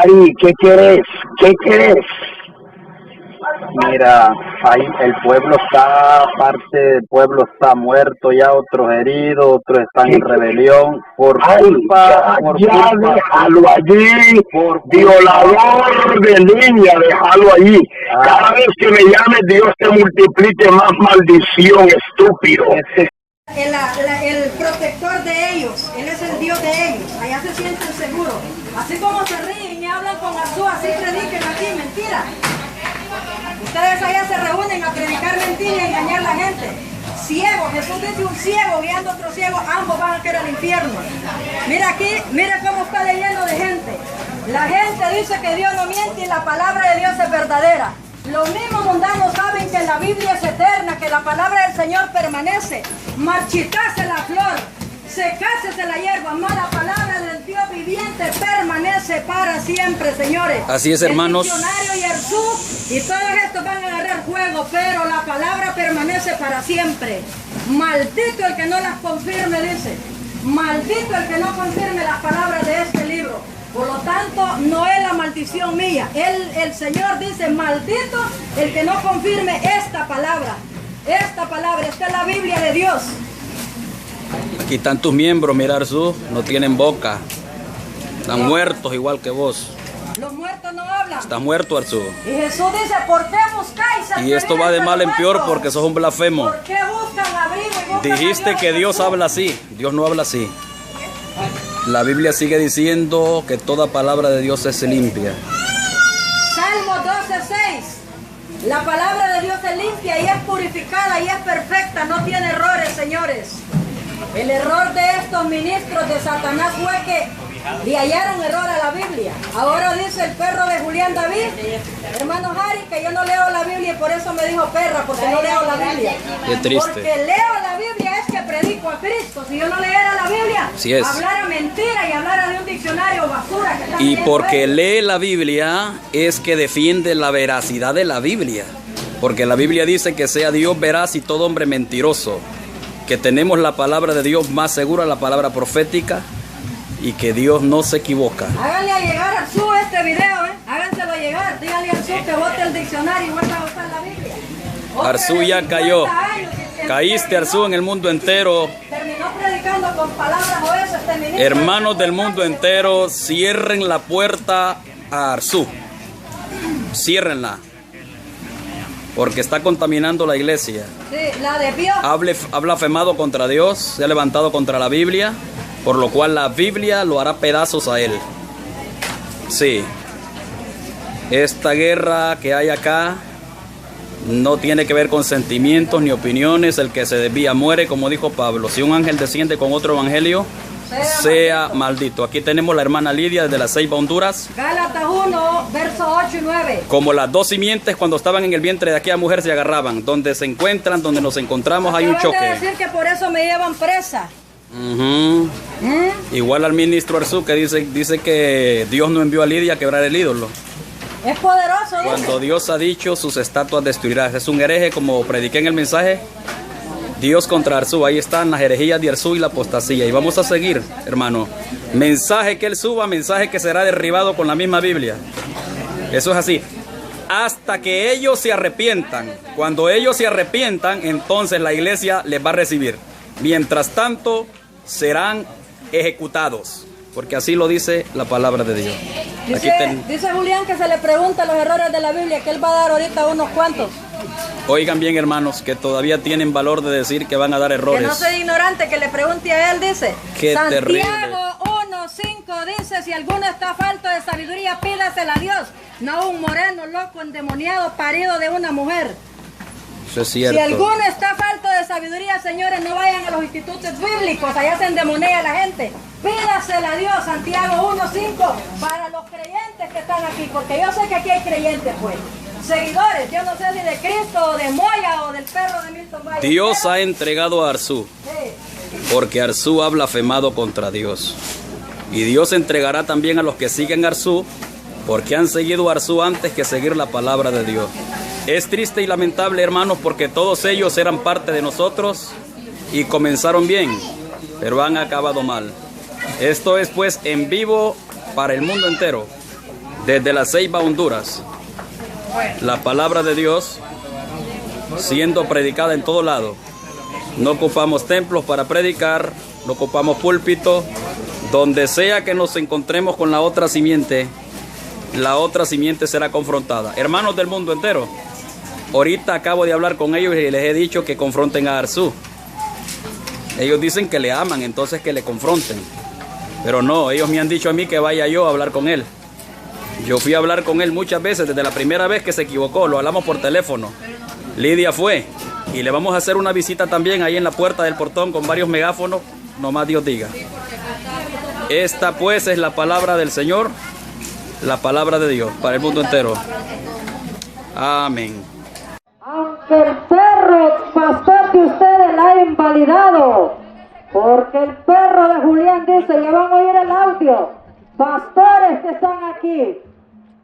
Ari, ¿qué quieres? ¿Qué quieres? Mira, ahí el pueblo está, parte del pueblo está muerto ya, otros heridos, otros están en rebelión por culpa, Déjalo allí, violador de niña, déjalo allí. Cada vez que me llames, Dios te multiplique más maldición, estúpido. El protector de ellos, Él es el Dios de ellos, allá se sienten seguros. Así como se ríen y hablan con Azú, así prediquen aquí, mentira. Ustedes allá se reúnen a predicar mentira y a engañar a la gente. Ciego, Jesús dice un ciego guiando a otro ciego, ambos van a caer al infierno. Mira aquí, mira cómo está de lleno de gente. La gente dice que Dios no miente y la palabra de Dios es verdadera. Los mismos mundanos saben que la Biblia es eterna, que la palabra del Señor permanece. Marchitase la flor, secácese la hierba, mas la palabra del Dios viviente permanece para siempre, señores. Así es, hermanos. El diccionario y Arzú y todos estos van a agarrar juego, pero la palabra permanece para siempre. Maldito el que no las confirme, dice. Maldito el que no confirme las palabras de este libro. Por lo tanto, no es la maldición mía. El Señor dice, maldito el que no confirme esta palabra. Esta palabra, esta es la Biblia de Dios. Aquí están tus miembros, mira Arzú, no tienen boca. Están muertos igual que vos. Los muertos no hablan. Está muerto Arzú. Y Jesús dice, ¿por qué buscáis? Y esto va de mal en peor porque sos un blasfemo. ¿Por qué buscan abrigo y buscan Dijiste que Dios habla así. Dios no habla así. La Biblia sigue diciendo que toda palabra de Dios es limpia. Salmo 12:6. La palabra de Dios es limpia y es purificada y es perfecta, no tiene errores, señores. El error de estos ministros de Satanás fue que le hallaron error a la Biblia. Ahora dice el perro de Julián David, hermano Harry, que yo no leo la Biblia y por eso me dijo perra, porque no leo la Biblia. Qué triste. Porque leo la Biblia es que predico a Cristo. Si yo no leyera la Biblia, Así es. hablara mentira y hablara de un diccionario basura. Que están Y leyendo porque ellos. lee la Biblia es que defiende la veracidad de la Biblia. Porque la Biblia dice que sea Dios veraz y todo hombre mentiroso. Que tenemos la palabra de Dios más segura, la palabra profética, y que Dios no se equivoca. Háganle a llegar a Arzú este video, háganselo llegar. Díganle a Arzú que vote el diccionario y vuelva a usar la Biblia. Arzú ya cayó. Caíste, Arzú, en el mundo entero. Terminó predicando con palabras o eso este ministro. Hermanos del mundo entero, cierren la puerta a Arzú. Ciérrenla. Porque está contaminando la iglesia. Sí, la desvió. Ha blasfemado contra Dios, se ha levantado contra la Biblia, por lo cual la Biblia lo hará pedazos a él. Sí. Esta guerra que hay acá no tiene que ver con sentimientos ni opiniones. El que se desvía muere, como dijo Pablo. Si un ángel desciende con otro evangelio, sea maldito. Aquí tenemos la hermana Lidia desde la Ceiba, Honduras. Gálatas 1, versos 8 y 9. Como las dos simientes cuando estaban en el vientre de aquella mujer se agarraban. Donde se encuentran, donde nos encontramos, hay un Acaban de choque. decir que por eso me llevan presa. Igual al ministro Arzú que dice que Dios no envió a Lidia a quebrar el ídolo. Es poderoso, dice. Cuando Dios ha dicho, sus estatuas destruirás. Es un hereje, como prediqué en el mensaje. Dios contra Arzú, ahí están las herejías de Arzú y la apostasía. Y vamos a seguir, hermano. Mensaje que él suba, mensaje que será derribado con la misma Biblia. Eso es así. Hasta que ellos se arrepientan. Cuando ellos se arrepientan, entonces la iglesia les va a recibir. Mientras tanto, serán ejecutados. Porque así lo dice la palabra de Dios. Dice Julián que se le pregunta los errores de la Biblia, que él va a dar ahorita unos cuantos. Oigan bien, hermanos, que todavía tienen valor de decir que van a dar errores. Que no sea ignorante, que le pregunte a él, dice. Qué terrible. Santiago 1:5 dice, si alguno está falto de sabiduría, pídasela a Dios. No un moreno, loco, endemoniado, parido de una mujer. Eso es cierto. Si alguno está falto de sabiduría, señores, no vayan a los institutos bíblicos, allá se endemonia la gente. Pídasela a Dios, Santiago 1:5, para los creyentes que están aquí, porque yo sé que aquí hay creyentes, pues. Seguidores, yo no sé si de Cristo, o de Moya, o del perro de Milton Valle. Dios ha entregado a Arzú, Sí. porque Arzú ha blasfemado contra Dios. Y Dios entregará también a los que siguen a Arzú, porque han seguido a Arzú antes que seguir la palabra de Dios. Es triste y lamentable, hermanos, porque todos ellos eran parte de nosotros y comenzaron bien, pero han acabado mal. Esto es pues en vivo para el mundo entero. desde La Ceiba, Honduras. La palabra de Dios siendo predicada en todo lado. No ocupamos templos para predicar, no ocupamos púlpitos. Donde sea que nos encontremos con la otra simiente será confrontada. Hermanos del mundo entero, ahorita acabo de hablar con ellos y les he dicho que confronten a Arzú. Ellos dicen que le aman, entonces que le confronten. Pero no, ellos me han dicho a mí que vaya yo a hablar con él. Yo fui a hablar con él muchas veces, desde la primera vez que se equivocó, lo hablamos por teléfono. Lidia fue, y le vamos a hacer una visita también ahí en la puerta del portón con varios megáfonos, nomás Dios diga. Esta pues es la palabra del Señor, la palabra de Dios para el mundo entero. Amén. Aunque el perro pastor de ustedes la ha invalidado, porque el perro de Julián dice, ya van a oír el audio, pastores que están aquí,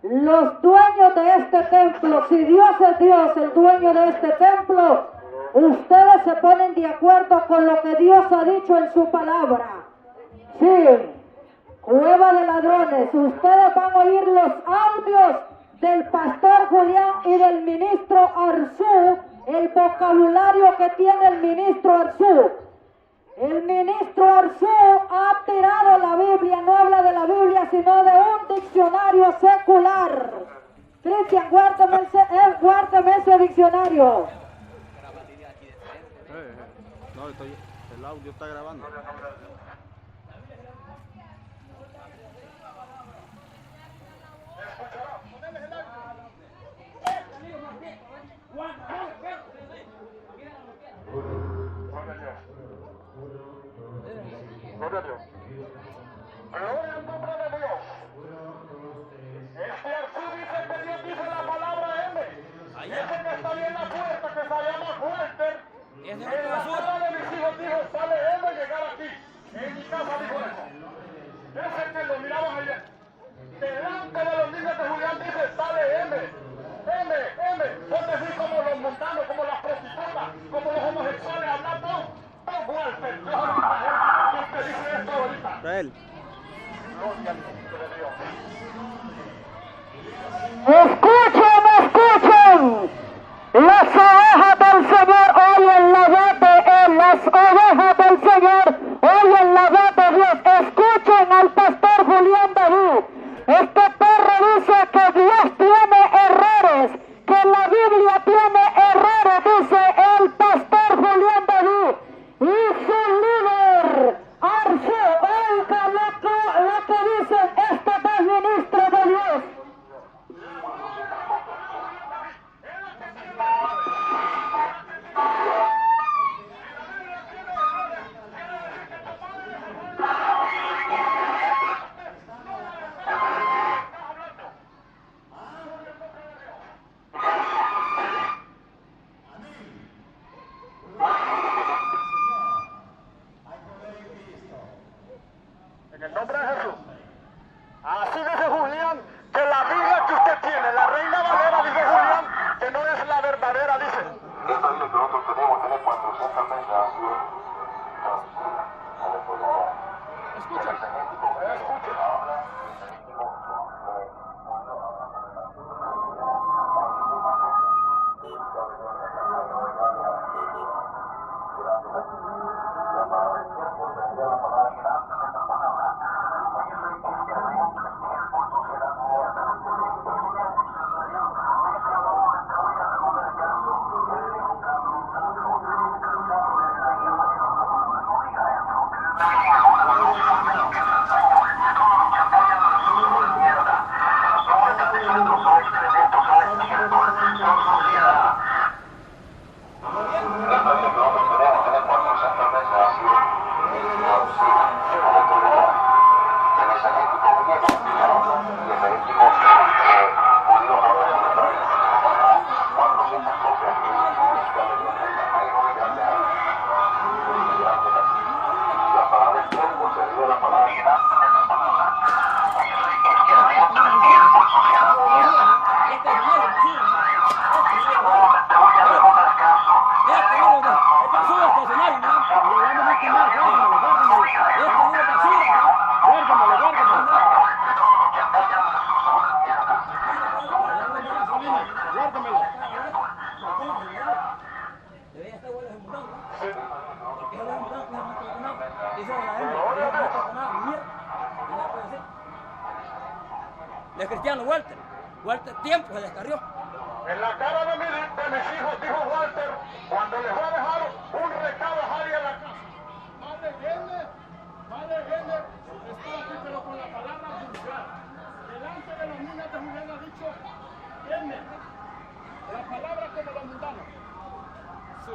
los dueños de este templo, si Dios es Dios, el dueño de este templo, ustedes se ponen de acuerdo con lo que Dios ha dicho en su palabra. Sí, cueva de ladrones, ustedes van a oír los audios del pastor Julián y del ministro Arzú, el vocabulario que tiene el ministro Arzú. El ministro Arzú ha tirado la Biblia, no habla de la Biblia, sino de un diccionario secular. Cristian, guárdame ese diccionario. No, el audio está grabando. Gloria a Dios. Gloria al nombre de Dios. Este Arzú dice que Dios dice la palabra M. Ese que está ahí en la puerta, que se llama Walter. En la sala de mis hijos dijo, sale M llegar aquí. En mi casa dijo eso. Ese que lo miraban ayer. Delante de los niños de Julián dice, sale M. Ponte así como los montanos, como las prostitutas, como los homosexuales, hablando. Walter, ¿quién te dice esto ahorita? Él. Gloria al Espíritu de Dios. Escuchen. Las ovejas del Señor oyen la voz de Él. Las ovejas del Señor oyen la voz de Dios. Escuchen al pastor Julián David. Este perro dice que Dios tiene errores, que la Biblia tiene errores, dice el pastor Julián David. Y su líder, Arzú, oiga lo que dicen estos dos ministros de Dios. En el nombre de Jesús. Así dice Julián, que la Biblia que usted tiene, la Reina Valera, dice Julián, que no es la verdadera, dice. Esta Biblia que nosotros tenemos tiene 400 megas. de Cristiano Walter. Walter tiempo se descarrió. En la cara de mis hijos, dijo Walter, cuando les voy a dejar un recado a Harry en la casa. Madre Gene, está aquí, pero con la palabra vulgar. Delante de los niños de Julián ha dicho, Gene, la palabra como la mundana. Sí.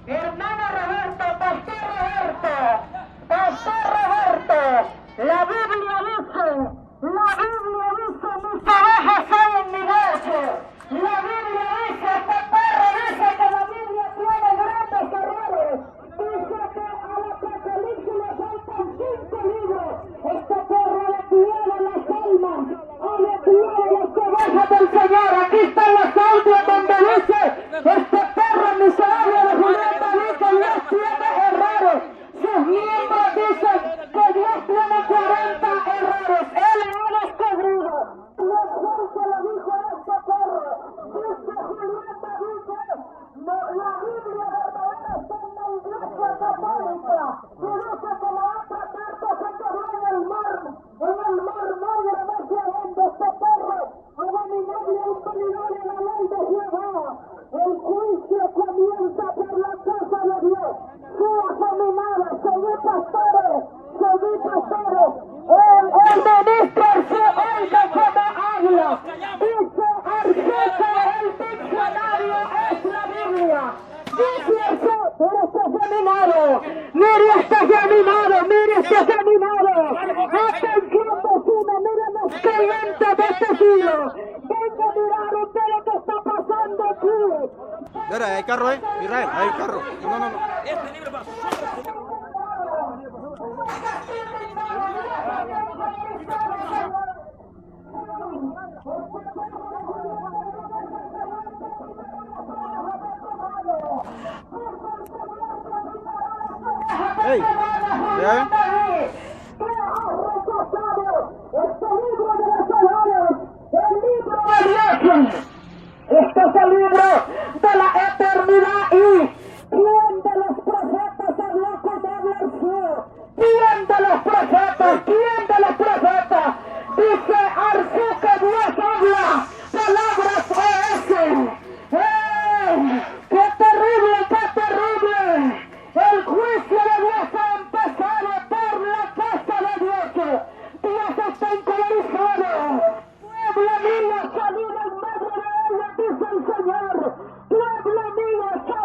Hermano Roberto, Pastor Roberto, la Biblia dice, mis ovejas saben mi voz. La Biblia dice, Paparro dice que la Biblia tiene grandes errores. Dice que a la Apocalipsis le faltan 5 libros. Este perro le tiene las almas, o le tiene las ovejas del Señor. Aquí están los audios donde dice, este perro miserable de Julián David que Dios tiene errores. Sus miembros dicen que Dios tiene 40 errores. Él ha descubrido. Y el juez se lo dijo a este perro. Dice Julián David que la Biblia verdadera está en la Iglesia Católica. Y dice que la otra carta se quedó en el mar negro, no sé dónde este perro abominable y peligroso en la ley de Jehová. El juicio comienza por la casa de Dios. Sea afeminada, seguid pastores. El ministro se oiga como habla. Dice Arceta, el diccionario es la Biblia. Dice Arceta, pero está afeminado. Mire este afeminado. Atención vecino, miren los creyentes de este siglo. Venga a mirar usted lo que está pasando aquí. Mira, hay carro ahí, Israel, hay un carro. No. Este libro para Hey, ¿ya ven? Este es el libro de la eternidad. ¿Y quién de los profetas habló con Arceo? ¿Quién de los profetas? Dice Arceo que Dios habla palabras oeces. ¡Qué terrible! El juicio de Dios ha empezado por la casa de Dios. Dios está encolerizado. Pueblo mío, salid en medio de ella, dice el Señor. Pueblo mío, salid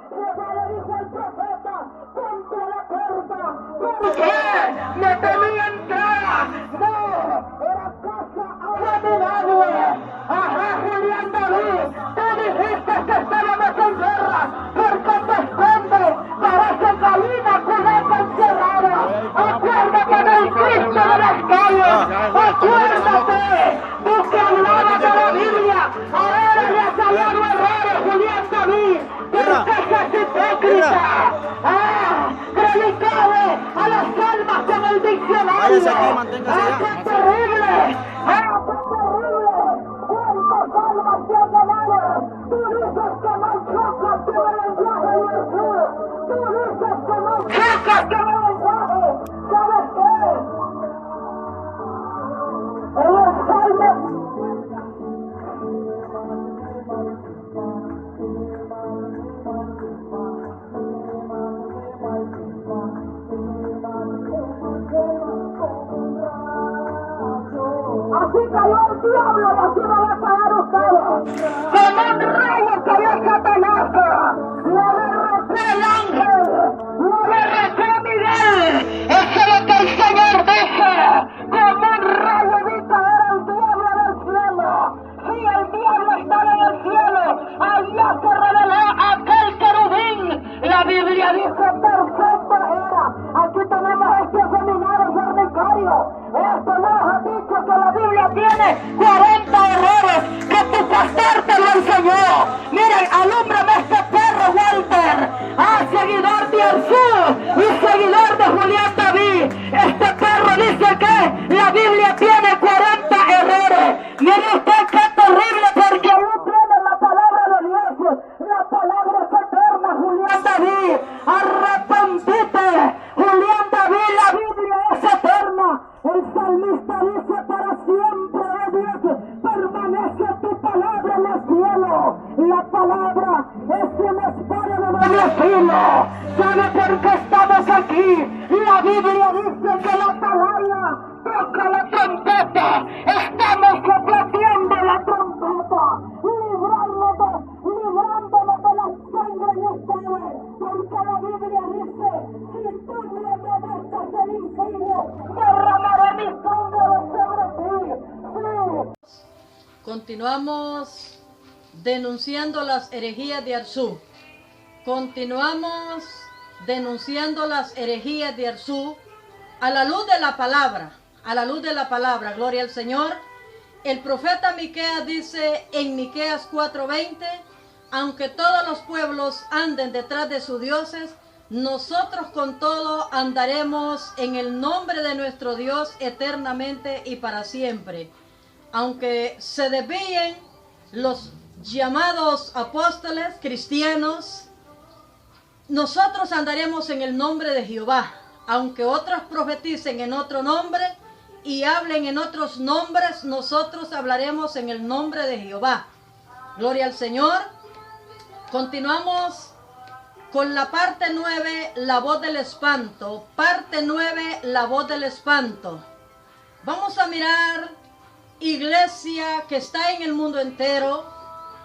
Jehová le dijo al profeta, ponte a la puerta. ¿Por qué? No tenía entrada. No, era casa abominable. Ajá, Julián David, tú dijiste que estábamos en guerra. ¿Por qué te escondes? Parece gallina culata encerrada. Acuérdate del Cristo de las calles. Acuérdate. Tú que hablabas de la Biblia. Ahora le has hablado errores, Julián David. ¿Por qué seas hipócrita? Predicado a las almas con el diccionario. Váyase aquí, manténgase allá. ¡Qué terrible! ¡Qué terrible! ¿Cuántas almas se han ganado? Tú dices que no chocas con el lenguaje de Jesús. Tú dices que no chocas con el lenguaje. ¿Sabes qué? En los salmos así cayó el diablo y así van a caer ustedes. Como un rayo cayó Satanás. Lo derroté el ángel. Lo derroté Miguel. Eso es lo que el Señor dice. Como un rayo vi caer al diablo del cielo. Sí, el diablo estaba en el cielo. Allá se reveló aquel querubín. La Biblia dice perfecta era. Aquí tenemos este seminario fornicario. Esto nos ha dicho que la Biblia tiene 40 errores que tu pastor te lo enseñó. Miren, alúmbrame este perro, Walter. Seguidor de Jesús y seguidor de Julián David. Este perro dice que la Biblia tiene 40 errores. Mire usted qué terrible, porque ahí tiene la palabra de Dios. La palabra es eterna, Julián David. Arrepentite, Julián David, la Biblia es eterna. El salmista dice para siempre, oh Dios, permanece tu palabra en el cielo. La palabra es una espada de doble filo. ¿Sabe por qué estamos aquí? La Biblia dice que la palabra toca la trompeta. Estamos soplando la trompeta, librándonos de la sangre de ustedes. Porque la Biblia dice, si tú me obedezcas el infierno, derramaré mi sangre sobre ti. Sí. Continuamos denunciando las herejías de Arzú. Continuamos denunciando las herejías de Arzú a la luz de la palabra. A la luz de la palabra, gloria al Señor. El profeta Miqueas dice en Miqueas 4:20, aunque todos los pueblos anden detrás de sus dioses, nosotros con todo andaremos en el nombre de nuestro Dios eternamente y para siempre. Aunque se desvíen los llamados apóstoles cristianos, nosotros andaremos en el nombre de Jehová. Aunque otros profeticen en otro nombre y hablen en otros nombres, nosotros hablaremos en el nombre de Jehová. Gloria al Señor. Continuamos con la parte 9, la voz del espanto. Parte 9, la voz del espanto. Vamos a mirar iglesia que está en el mundo entero.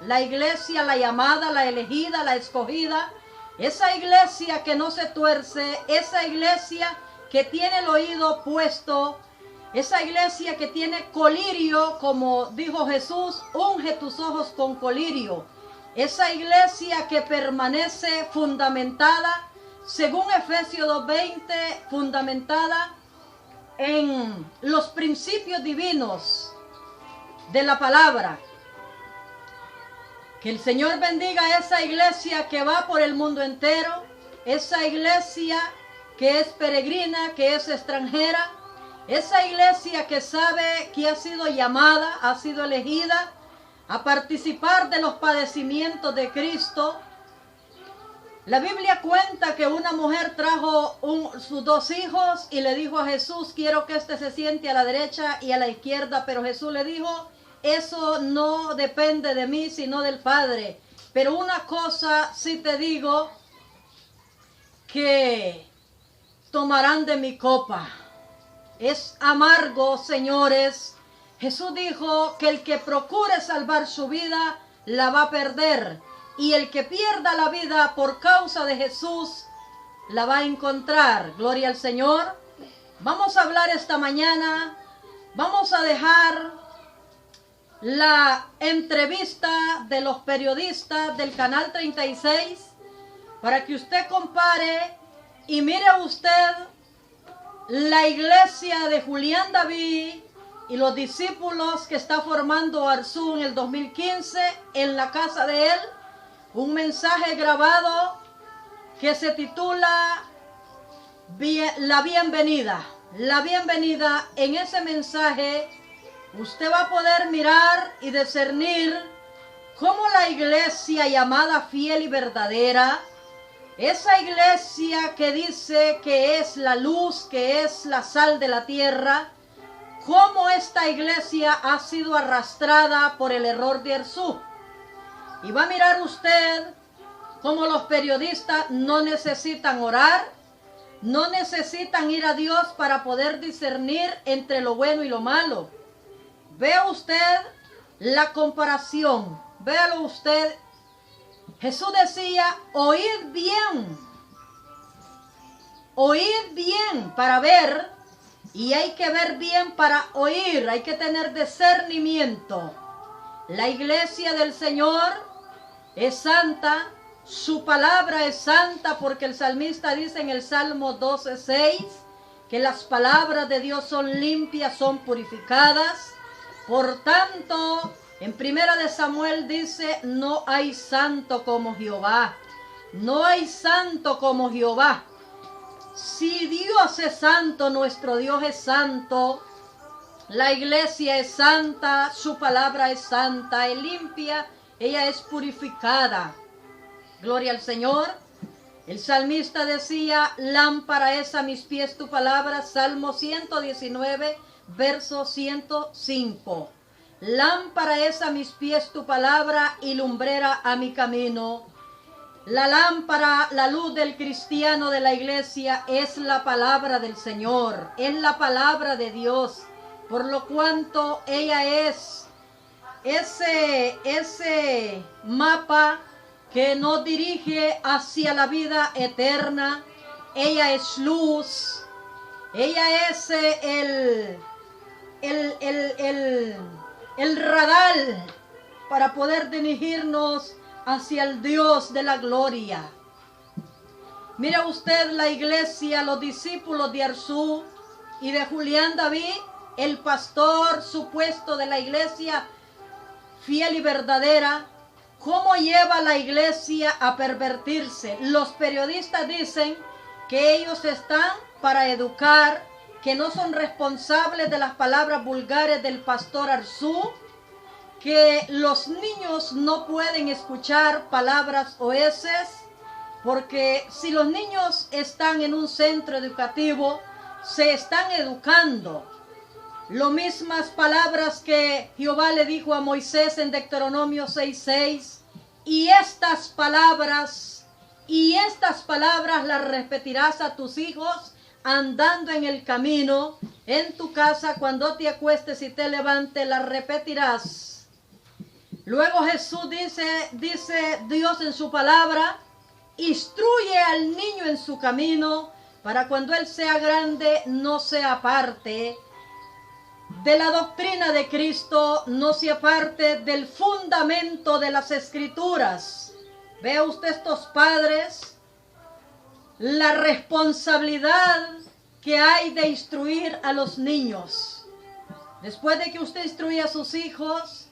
La iglesia, la llamada, la elegida, la escogida. Esa iglesia que no se tuerce, esa iglesia que tiene el oído puesto, esa iglesia que tiene colirio, como dijo Jesús, unge tus ojos con colirio. Esa iglesia que permanece fundamentada, según Efesios 2:20, fundamentada en los principios divinos de la palabra. Que el Señor bendiga a esa iglesia que va por el mundo entero, esa iglesia que es peregrina, que es extranjera, esa iglesia que sabe que ha sido llamada, ha sido elegida a participar de los padecimientos de Cristo. La Biblia cuenta que una mujer trajo sus 2 hijos y le dijo a Jesús, quiero que este se siente a la derecha y a la izquierda, pero Jesús le dijo, eso no depende de mí, sino del Padre. Pero una cosa sí te digo, que tomarán de mi copa. Es amargo, señores. Jesús dijo que el que procure salvar su vida, la va a perder. y el que pierda la vida por causa de Jesús la va a encontrar. Gloria al Señor. Vamos a hablar esta mañana, vamos a dejar la entrevista de los periodistas del Canal 36 para que usted compare y mire usted la iglesia de Julián David y los discípulos que está formando Arzú en el 2015 en la casa de él. Un mensaje grabado que se titula La Bienvenida. La bienvenida. En ese mensaje usted va a poder mirar y discernir cómo la iglesia llamada fiel y verdadera, esa iglesia que dice que es la luz, que es la sal de la tierra, cómo esta iglesia ha sido arrastrada por el error de Arzú. Y va a mirar usted cómo los periodistas no necesitan orar, no necesitan ir a Dios para poder discernir entre lo bueno y lo malo. Vea usted la comparación, véalo usted. Jesús decía, oíd bien para ver, y hay que ver bien para oír, hay que tener discernimiento. La iglesia del Señor es santa, su palabra es santa, porque el salmista dice en el Salmo 12:6 que las palabras de Dios son limpias, son purificadas. Por tanto, en 1 de Samuel dice, no hay santo como Jehová. No hay santo como Jehová. Si Dios es santo, nuestro Dios es santo, la iglesia es santa, su palabra es santa, es limpia, ella es purificada. Gloria al Señor. El salmista decía, lámpara es a mis pies tu palabra, Salmo 119, verso 105. Lámpara es a mis pies tu palabra y lumbrera a mi camino. La lámpara, la luz del cristiano de la iglesia es la palabra del Señor, es la palabra de Dios, por lo cuanto ella es ese mapa que nos dirige hacia la vida eterna. Ella es luz, ella es el radar para poder dirigirnos hacia el Dios de la gloria. Mira usted la iglesia, los discípulos de Arzú y de Julián David, el pastor supuesto de la iglesia fiel y verdadera, cómo lleva la iglesia a pervertirse. Los periodistas dicen que ellos están para educar, que no son responsables de las palabras vulgares del pastor Arzú, que los niños no pueden escuchar palabras oeces, porque si los niños están en un centro educativo, se están educando. Las mismas palabras que Jehová le dijo a Moisés en Deuteronomio 6:6, y estas palabras las repetirás a tus hijos andando en el camino, en tu casa, cuando te acuestes y te levantes, las repetirás. Luego Jesús dice Dios en su palabra, instruye al niño en su camino, para cuando él sea grande no se aparte de la doctrina de Cristo, no se aparte del fundamento de las Escrituras. Vea usted estos padres, la responsabilidad que hay de instruir a los niños. Después de que usted instruye a sus hijos,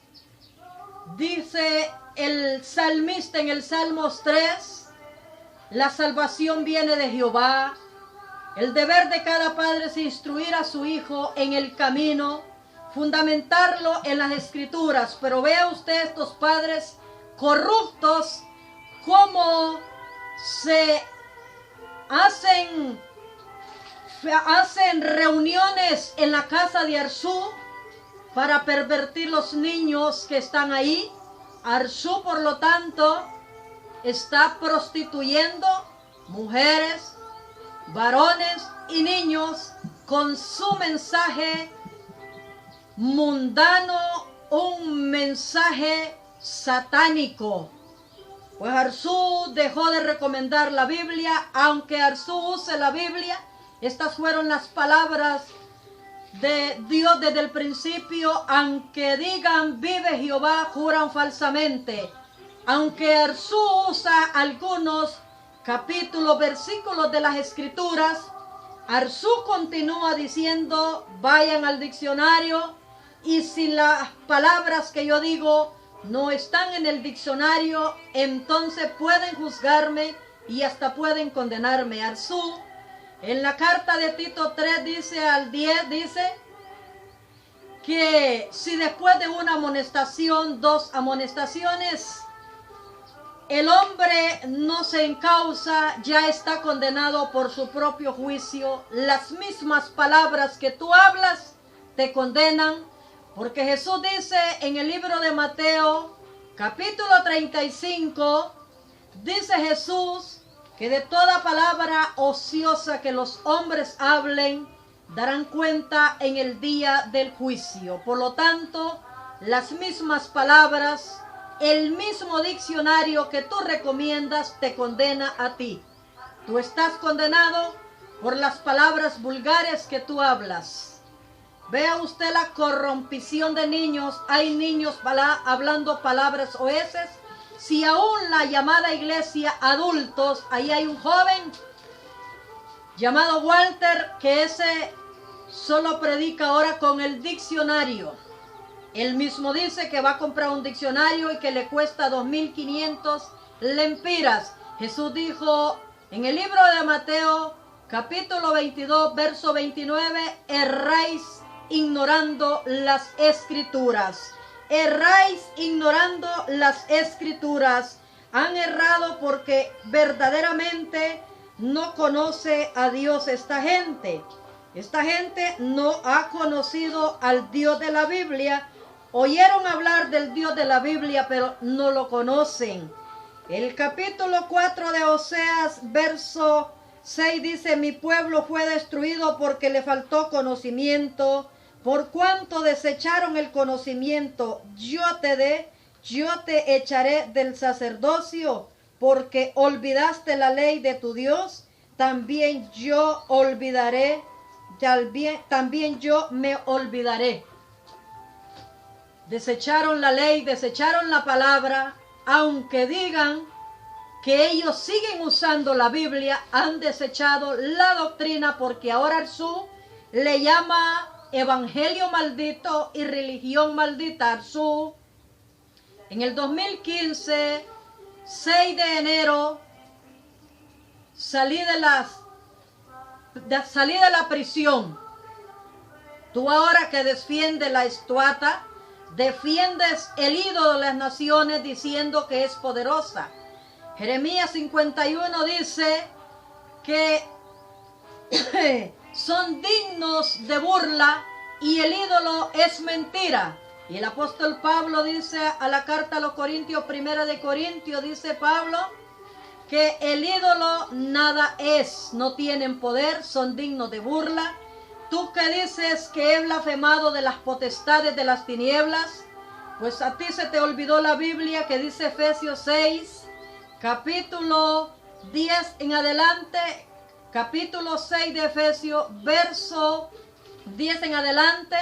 dice el salmista en el Salmos 3, la salvación viene de Jehová. El deber de cada padre es instruir a su hijo en el camino, fundamentarlo en las Escrituras. Pero vea usted estos padres corruptos, cómo se hacen reuniones en la casa de Arzú para pervertir los niños que están ahí. Arzú, por lo tanto, está prostituyendo mujeres, varones y niños con su mensaje mundano, un mensaje satánico. Pues Arzú dejó de recomendar la Biblia, aunque Arzú use la Biblia. Estas fueron las palabras de Dios desde el principio. Aunque digan vive Jehová, juran falsamente. Aunque Arzú usa algunos capítulos, versículos de las Escrituras, Arzú continúa diciendo vayan al diccionario, y si las palabras que yo digo no están en el diccionario, entonces pueden juzgarme y hasta pueden condenarme. Arzú en la carta de Tito 3 dice al 10, dice que si después de una amonestación, 2 amonestaciones, el hombre no se encausa, ya está condenado por su propio juicio. Las mismas palabras que tú hablas te condenan, porque Jesús dice en el libro de Mateo, capítulo 35, dice Jesús que de toda palabra ociosa que los hombres hablen, darán cuenta en el día del juicio. Por lo tanto, las mismas palabras, el mismo diccionario que tú recomiendas te condena a ti. Tú estás condenado por las palabras vulgares que tú hablas. Vea usted la corrompición de niños. Hay niños hablando palabras oeces. Si aún la llamada iglesia adultos, ahí hay un joven llamado Walter, que ese solo predica ahora con el diccionario. Él mismo dice que va a comprar un diccionario y que le cuesta 2.500 lempiras. Jesús dijo en el libro de Mateo, capítulo 22, verso 29, erráis ignorando las escrituras. Erráis ignorando las escrituras. Han errado porque verdaderamente no conoce a Dios esta gente. Esta gente no ha conocido al Dios de la Biblia. Oyeron hablar del Dios de la Biblia, pero no lo conocen. El capítulo 4 de Oseas, verso 6 dice, mi pueblo fue destruido porque le faltó conocimiento. Por cuanto desecharon el conocimiento, yo te echaré del sacerdocio, porque olvidaste la ley de tu Dios, también yo olvidaré, también yo me olvidaré. Desecharon la ley, desecharon la palabra, aunque digan que ellos siguen usando la Biblia, han desechado la doctrina, porque ahora Arzú le llama evangelio maldito y religión maldita. Arzú, en el 2015, 6 de enero, salí de la prisión. Tú ahora que defiendes la estatua, defiendes el ídolo de las naciones diciendo que es poderosa. Jeremías 51 dice que son dignos de burla y el ídolo es mentira. Y el apóstol Pablo dice a la carta a los Corintios, 1 de Corintios, dice Pablo que el ídolo nada es, no tienen poder, son dignos de burla. Tú que dices que he blasfemado de las potestades de las tinieblas, pues a ti se te olvidó la Biblia que dice Efesios 6, capítulo 10 en adelante, capítulo 6 de Efesios, verso 10 en adelante,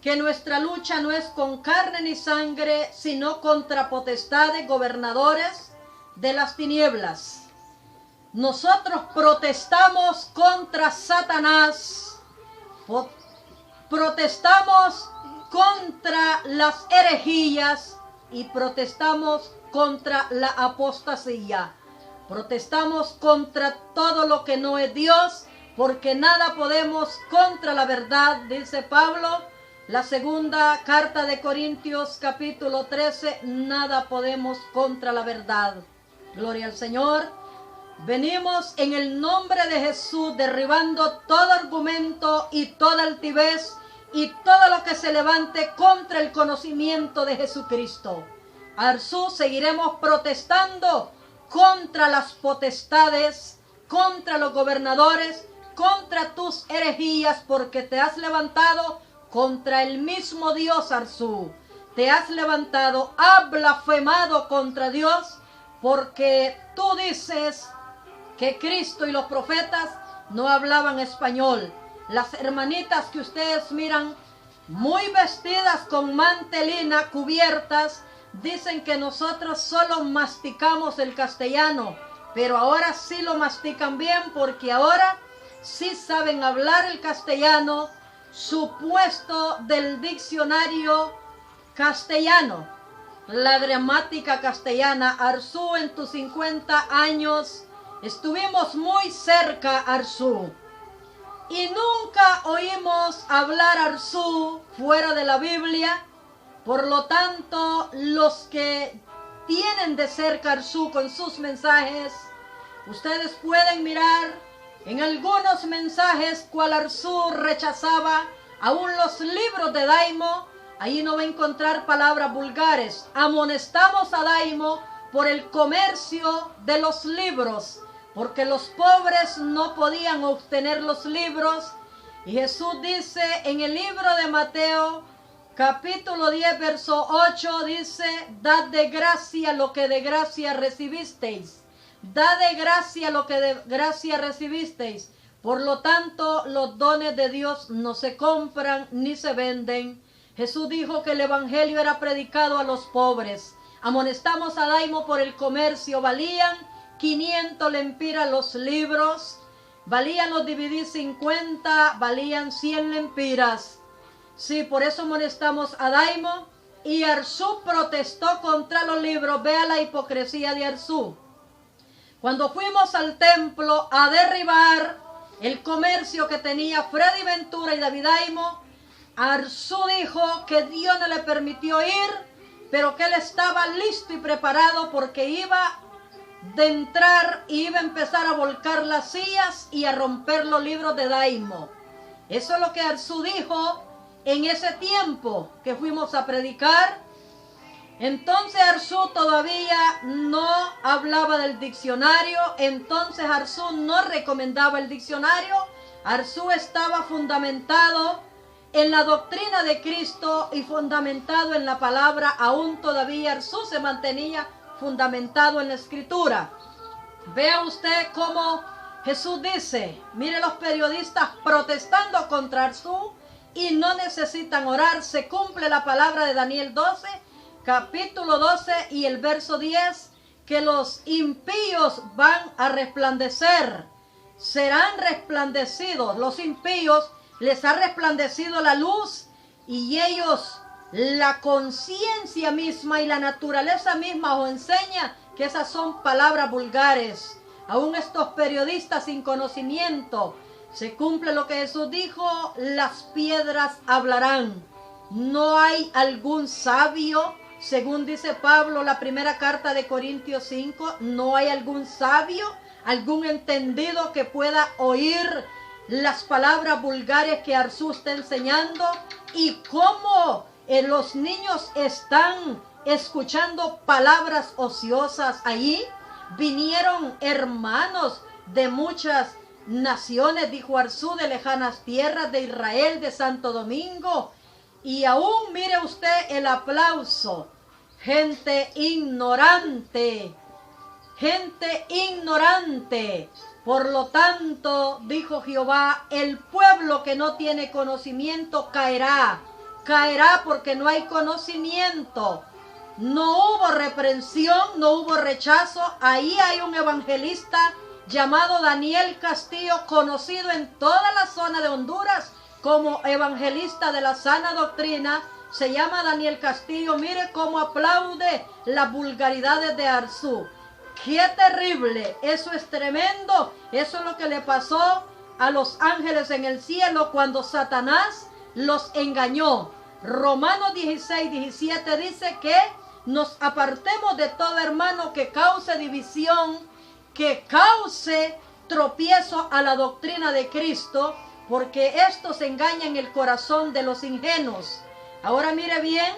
que nuestra lucha no es con carne ni sangre, sino contra potestades, gobernadores de las tinieblas. Nosotros protestamos contra Satanás, protestamos contra las herejías y protestamos contra la apostasía. Protestamos contra todo lo que no es Dios, porque nada podemos contra la verdad, dice Pablo. La segunda carta de Corintios, capítulo 13, nada podemos contra la verdad. Gloria al Señor. Venimos en el nombre de Jesús, derribando todo argumento y toda altivez y todo lo que se levante contra el conocimiento de Jesucristo. Arzú, seguiremos protestando contra las potestades, contra los gobernadores, contra tus herejías, porque te has levantado contra el mismo Dios. Arzú, te has levantado, has blasfemado contra Dios, porque tú dices que Cristo y los profetas no hablaban español. Las hermanitas que ustedes miran muy vestidas con mantelina, cubiertas, dicen que nosotros solo masticamos el castellano, pero ahora sí lo mastican bien, porque ahora sí saben hablar el castellano, supuesto del diccionario castellano, la gramática castellana. Arzú, en tus 50 años, estuvimos muy cerca, Arzú, y nunca oímos hablar Arzú fuera de la Biblia. Por lo tanto, los que tienen de cerca Arzú con sus mensajes, ustedes pueden mirar en algunos mensajes cual Arzú rechazaba aún los libros de Daimo. Ahí no va a encontrar palabras vulgares. Amonestamos a Daimo por el comercio de los libros, porque los pobres no podían obtener los libros. Y Jesús dice en el libro de Mateo, capítulo 10, verso 8, dice: dad de gracia lo que de gracia recibisteis. Da de gracia lo que de gracia recibisteis. Por lo tanto, los dones de Dios no se compran ni se venden. Jesús dijo que el evangelio era predicado a los pobres. Amonestamos a Daimo por el comercio. Valían 500 lempiras los libros. Valían los DVD 50, valían 100 lempiras. Sí, por eso amonestamos a Daimo. Y Arzú protestó contra los libros. Vea la hipocresía de Arzú. Cuando fuimos al templo a derribar el comercio que tenía Freddy Ventura y David Daimo, Arzú dijo que Dios no le permitió ir, pero que él estaba listo y preparado porque iba de entrar y iba a empezar a volcar las sillas y a romper los libros de Daimo. Eso es lo que Arzú dijo en ese tiempo que fuimos a predicar. Entonces Arzú todavía no hablaba del diccionario, entonces Arzú no recomendaba el diccionario. Arzú estaba fundamentado en la doctrina de Cristo y fundamentado en la palabra. Aún todavía Arzú se mantenía fundamentado en la escritura. Vea usted cómo Jesús dice, mire los periodistas protestando contra Arzú y no necesitan orar. Se cumple la palabra de Daniel 12, capítulo 12 y el verso 10, que los impíos van a resplandecer, serán resplandecidos. Los impíos les ha resplandecido la luz y ellos, la conciencia misma y la naturaleza misma os enseña que esas son palabras vulgares. Aún estos periodistas sin conocimiento, se cumple lo que Jesús dijo, las piedras hablarán. No hay algún sabio, según dice Pablo, la primera carta de Corintios 5, no hay algún sabio, algún entendido que pueda oír las palabras vulgares que Arzú está enseñando. Y cómo los niños están escuchando palabras ociosas. Allí vinieron hermanos de muchas naciones, dijo Arzú, de lejanas tierras, de Israel, de Santo Domingo. Y aún mire usted el aplauso. Gente ignorante. Gente ignorante. Por lo tanto, dijo Jehová, el pueblo que no tiene conocimiento caerá. Caerá porque no hay conocimiento. No hubo reprensión, no hubo rechazo. Ahí hay un evangelista llamado Daniel Castillo, conocido en toda la zona de Honduras como evangelista de la sana doctrina. Se llama Daniel Castillo. Mire cómo aplaude las vulgaridades de Arzú. ¡Qué terrible! Eso es tremendo. Eso es lo que le pasó a los ángeles en el cielo cuando Satanás los engañó. Romanos 16, 17 dice que nos apartemos de todo hermano que cause división, que cause tropiezo a la doctrina de Cristo, porque estos engañan el corazón de los ingenuos. Ahora mire bien,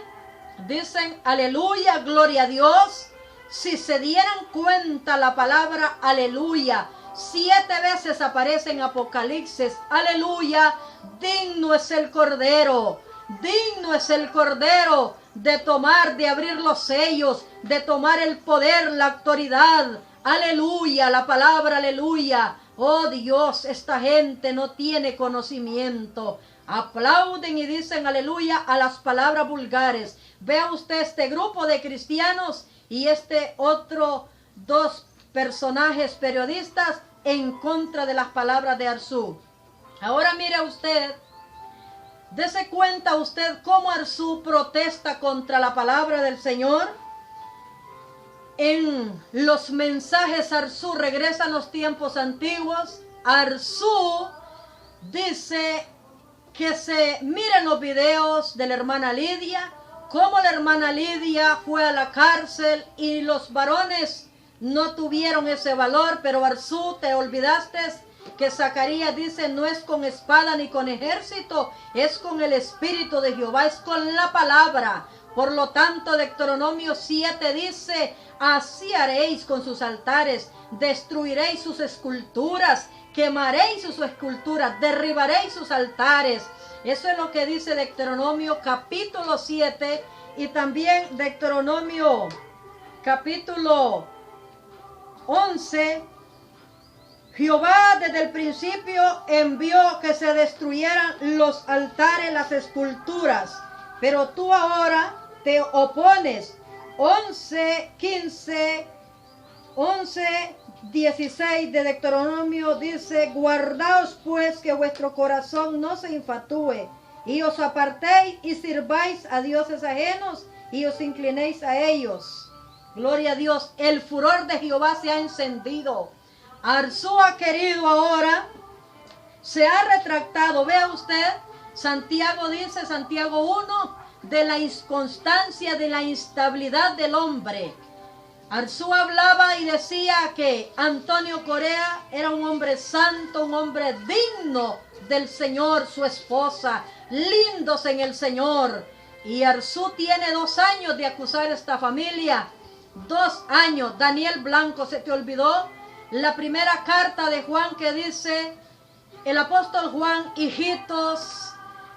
dicen aleluya, gloria a Dios. Si se dieran cuenta, la palabra aleluya 7 veces aparece en Apocalipsis. Aleluya, digno es el Cordero, digno es el Cordero de tomar, de abrir los sellos, de tomar el poder, la autoridad. Aleluya, la palabra aleluya. Oh Dios, esta gente no tiene conocimiento. Aplauden y dicen aleluya a las palabras vulgares. Vea usted este grupo de cristianos y este otro dos personajes periodistas en contra de las palabras de Arzú. Ahora mire usted, dese cuenta usted cómo Arzú protesta contra la palabra del Señor. En los mensajes Arzú regresa a los tiempos antiguos. Arzú dice que se miren los videos de la hermana Lidia, cómo la hermana Lidia fue a la cárcel y los varones no tuvieron ese valor, pero Arzú, te olvidaste que Zacarías dice, no es con espada ni con ejército, es con el Espíritu de Jehová, es con la palabra. Por lo tanto, Deuteronomio 7 dice, así haréis con sus altares, destruiréis sus esculturas, quemaréis sus esculturas, derribaréis sus altares. Eso es lo que dice Deuteronomio capítulo 7 y también Deuteronomio capítulo 11. Jehová desde el principio envió que se destruyeran los altares, las esculturas, pero tú ahora te opones. 11:15, 11:16 de Deuteronomio dice, guardaos pues que vuestro corazón no se infatúe, y os apartéis y sirváis a dioses ajenos, y os inclinéis a ellos. Gloria a Dios, el furor de Jehová se ha encendido. Arzú ha querido ahora, se ha retractado. Vea usted, Santiago dice, Santiago 1, de la inconstancia, de la instabilidad del hombre. Arzú hablaba y decía que Antonio Correa era un hombre santo, un hombre digno del Señor, su esposa, lindos en el Señor. Y Arzú tiene 2 años de acusar a esta familia. 2 años. Daniel Blanco, ¿se te olvidó? La primera carta de Juan que dice, el apóstol Juan, hijitos,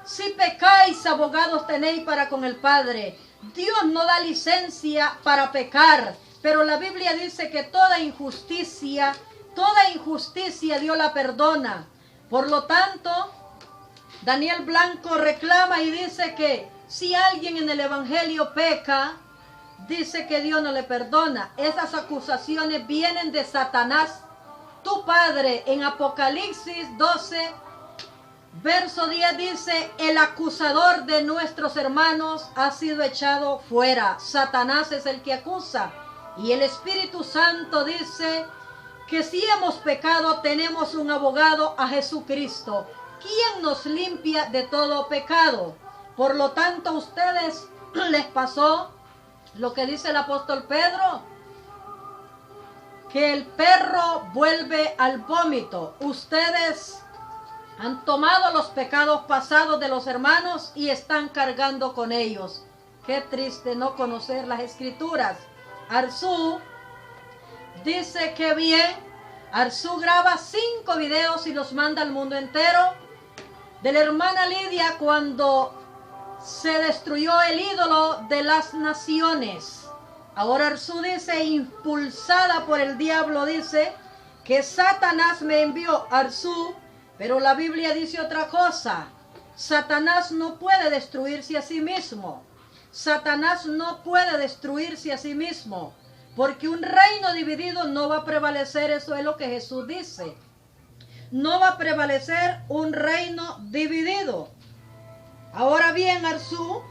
si pecáis, abogados tenéis para con el Padre. Dios no da licencia para pecar, pero la Biblia dice que toda injusticia Dios la perdona. Por lo tanto, Daniel Blanco reclama y dice que si alguien en el Evangelio peca, dice que Dios no le perdona. Esas acusaciones vienen de Satanás, tu padre. En Apocalipsis 12, verso 10 dice, el acusador de nuestros hermanos ha sido echado fuera. Satanás es el que acusa. Y el Espíritu Santo dice que si hemos pecado tenemos un abogado, a Jesucristo, quien nos limpia de todo pecado. Por lo tanto, a ustedes les pasó lo que dice el apóstol Pedro, que el perro vuelve al vómito. Ustedes han tomado los pecados pasados de los hermanos y están cargando con ellos. Qué triste no conocer las escrituras. Arzú dice que bien, Arzú graba 5 videos y los manda al mundo entero de la hermana Lidia cuando se destruyó el ídolo de las naciones. Ahora Arzú dice, impulsada por el diablo, dice que Satanás me envió. Arzú, pero la Biblia dice otra cosa. Satanás no puede destruirse a sí mismo. Satanás no puede destruirse a sí mismo, porque un reino dividido no va a prevalecer. Eso es lo que Jesús dice. No va a prevalecer un reino dividido. Ahora bien, Arzú,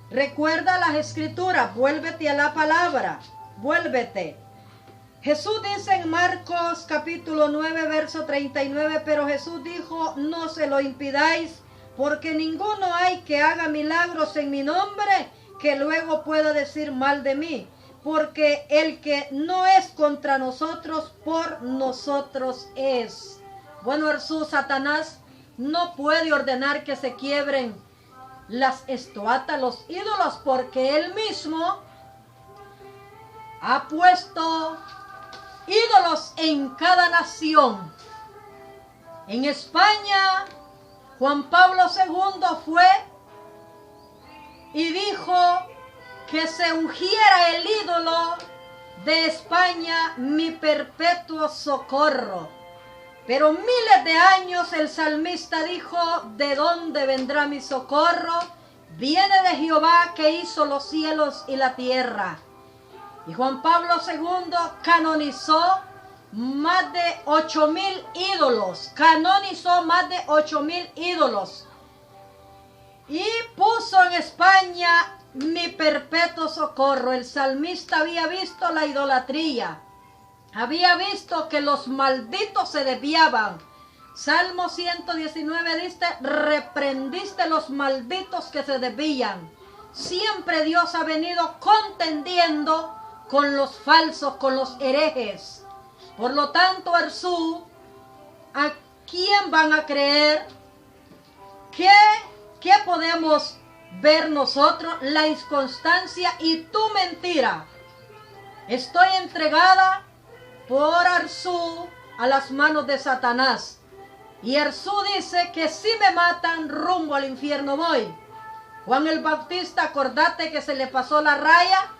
recuerda las escrituras, vuélvete a la palabra, vuélvete. Jesús dice en Marcos capítulo 9, verso 39, pero Jesús dijo, no se lo impidáis, porque ninguno hay que haga milagros en mi nombre, que luego pueda decir mal de mí, porque el que no es contra nosotros, por nosotros es. Bueno, Arzú, Satanás no puede ordenar que se quiebren las estatuas, los ídolos, porque él mismo ha puesto ídolos en cada nación. En España, Juan Pablo II fue y dijo que se ungiera el ídolo de España mi perpetuo socorro. Pero miles de años el salmista dijo, ¿de dónde vendrá mi socorro? Viene de Jehová que hizo los cielos y la tierra. Y Juan Pablo II canonizó más de 8,000 ídolos. Canonizó más de 8,000 ídolos. Y puso en España mi perpetuo socorro. El salmista había visto la idolatría. Había visto que los malditos se desviaban. Salmo 119 dice, reprendiste los malditos que se desvían. Siempre Dios ha venido contendiendo con los falsos, con los herejes. Por lo tanto, Arzú, ¿a quién van a creer? ¿Qué podemos ver nosotros? La inconstancia y tu mentira. Estoy entregada por Arzú a las manos de Satanás. Y Arzú dice que si me matan, rumbo al infierno voy. Juan el Bautista, acordate que se le pasó la raya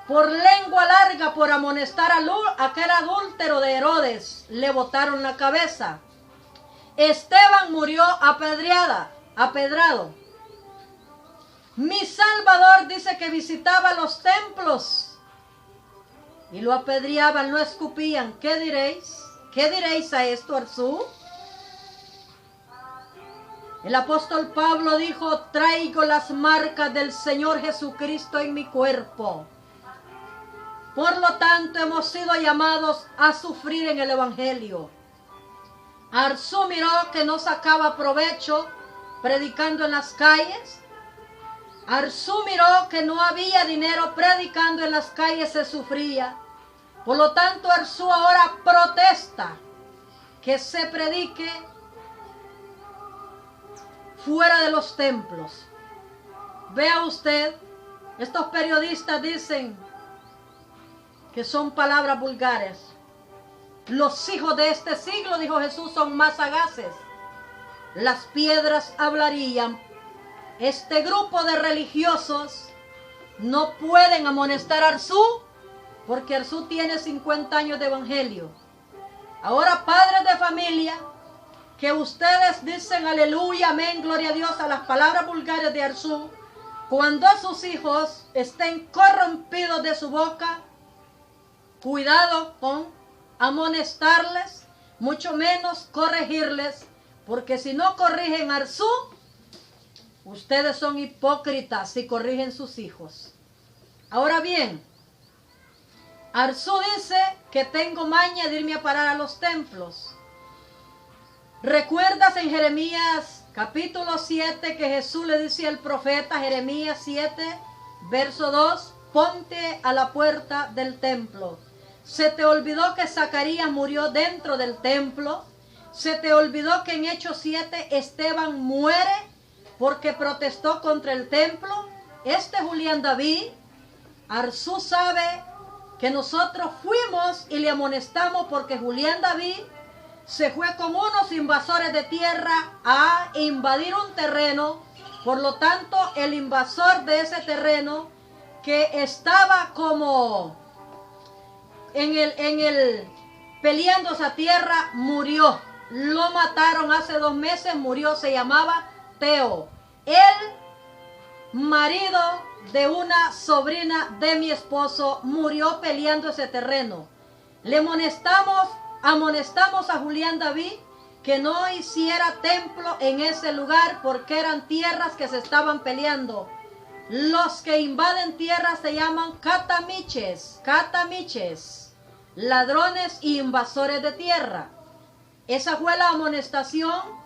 por lengua larga, por amonestar a aquel adúltero de Herodes. Le botaron la cabeza. Esteban murió apedrado. Mi Salvador dice que visitaba los templos y lo apedreaban, lo escupían. ¿Qué diréis? ¿Qué diréis a esto, Arzú? El apóstol Pablo dijo, traigo las marcas del Señor Jesucristo en mi cuerpo. Por lo tanto, hemos sido llamados a sufrir en el Evangelio. Arzú miró que no sacaba provecho predicando en las calles. Arzú miró que no había dinero predicando en las calles, se sufría. Por lo tanto, Arzú ahora protesta que se predique fuera de los templos. Vea usted, estos periodistas dicen que son palabras vulgares. Los hijos de este siglo, dijo Jesús, son más sagaces. Las piedras hablarían. Este grupo de religiosos no pueden amonestar a Arzú porque Arzú tiene 50 años de evangelio. Ahora, padres de familia, que ustedes dicen aleluya, amén, gloria a Dios a las palabras vulgares de Arzú, cuando a sus hijos estén corrompidos de su boca, cuidado con amonestarles, mucho menos corregirles, porque si no corrigen a Arzú, ustedes son hipócritas si corrigen sus hijos. Ahora bien, Arzú dice que tengo maña de irme a parar a los templos. ¿Recuerdas en Jeremías capítulo 7 que Jesús le dice al profeta, Jeremías 7, verso 2, ponte a la puerta del templo? ¿Se te olvidó que Zacarías murió dentro del templo? ¿Se te olvidó que en Hechos 7 Esteban muere porque protestó contra el templo? Este Julián David, Arzú sabe que nosotros fuimos y le amonestamos porque Julián David se fue con unos invasores de tierra a invadir un terreno. Por lo tanto, el invasor de ese terreno que estaba como peleando esa tierra, murió. Lo mataron hace 2 meses, murió, se llamaba Teo. El marido de una sobrina de mi esposo murió peleando ese terreno. Le amonestamos a Julián David que no hiciera templo en ese lugar porque eran tierras que se estaban peleando. Los que invaden tierras se llaman catamiches, ladrones y invasores de tierra. Esa fue la amonestación.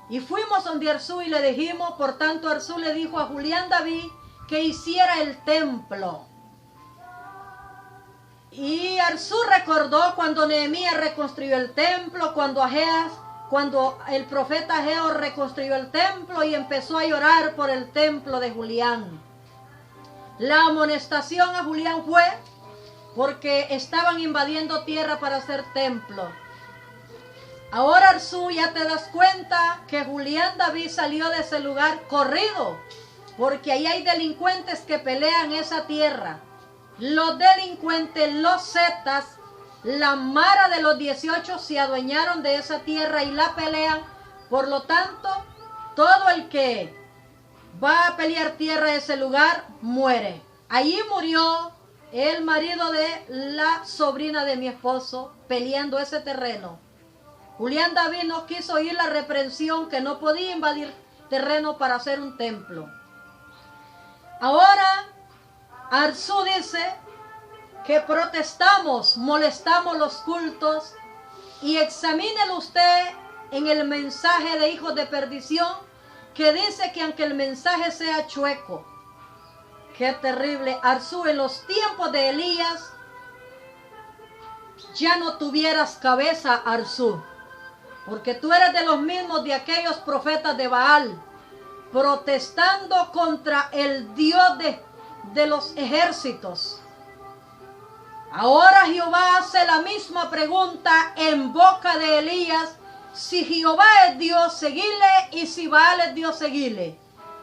Y fuimos donde Arzú y le dijimos, por tanto Arzú le dijo a Julián David que hiciera el templo. Y Arzú recordó cuando Nehemías reconstruyó el templo, cuando el profeta Ageo reconstruyó el templo y empezó a llorar por el templo de Julián. La amonestación a Julián fue porque estaban invadiendo tierra para hacer templo. Ahora Arzú, ya te das cuenta que Julián David salió de ese lugar corrido. porque ahí hay delincuentes que pelean esa tierra. Los delincuentes, los zetas, la mara de los 18 se adueñaron de esa tierra y la pelean. Por lo tanto, todo el que va a pelear tierra de ese lugar muere. Allí murió el marido de la sobrina de mi esposo peleando ese terreno. Julián David no quiso oír la reprensión que no podía invadir terreno para hacer un templo. Ahora Arzú dice que protestamos, molestamos los cultos, y examínelo usted en el mensaje de hijos de perdición, que dice que aunque el mensaje sea chueco, qué terrible. Arzú, en los tiempos de Elías ya no tuvieras cabeza, Arzú, porque tú eres de los mismos de aquellos profetas de Baal, protestando contra el Dios de los ejércitos. Ahora Jehová hace la misma pregunta en boca de Elías: si Jehová es Dios, seguile, y si Baal es Dios, seguile.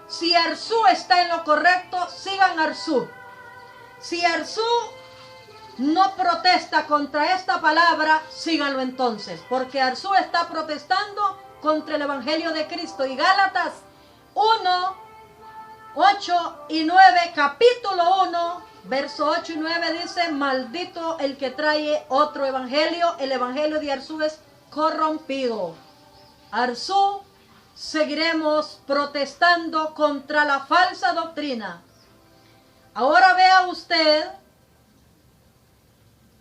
Si Arzú está en lo correcto, sigan Arzú. Si Arzú no protesta contra esta palabra, síganlo entonces, porque Arzú está protestando contra el Evangelio de Cristo. Y Gálatas 1, 8 y 9, capítulo 1, verso 8 y 9 dice: maldito el que trae otro evangelio, el evangelio de Arzú es corrompido. Arzú, seguiremos protestando contra la falsa doctrina. Ahora vea usted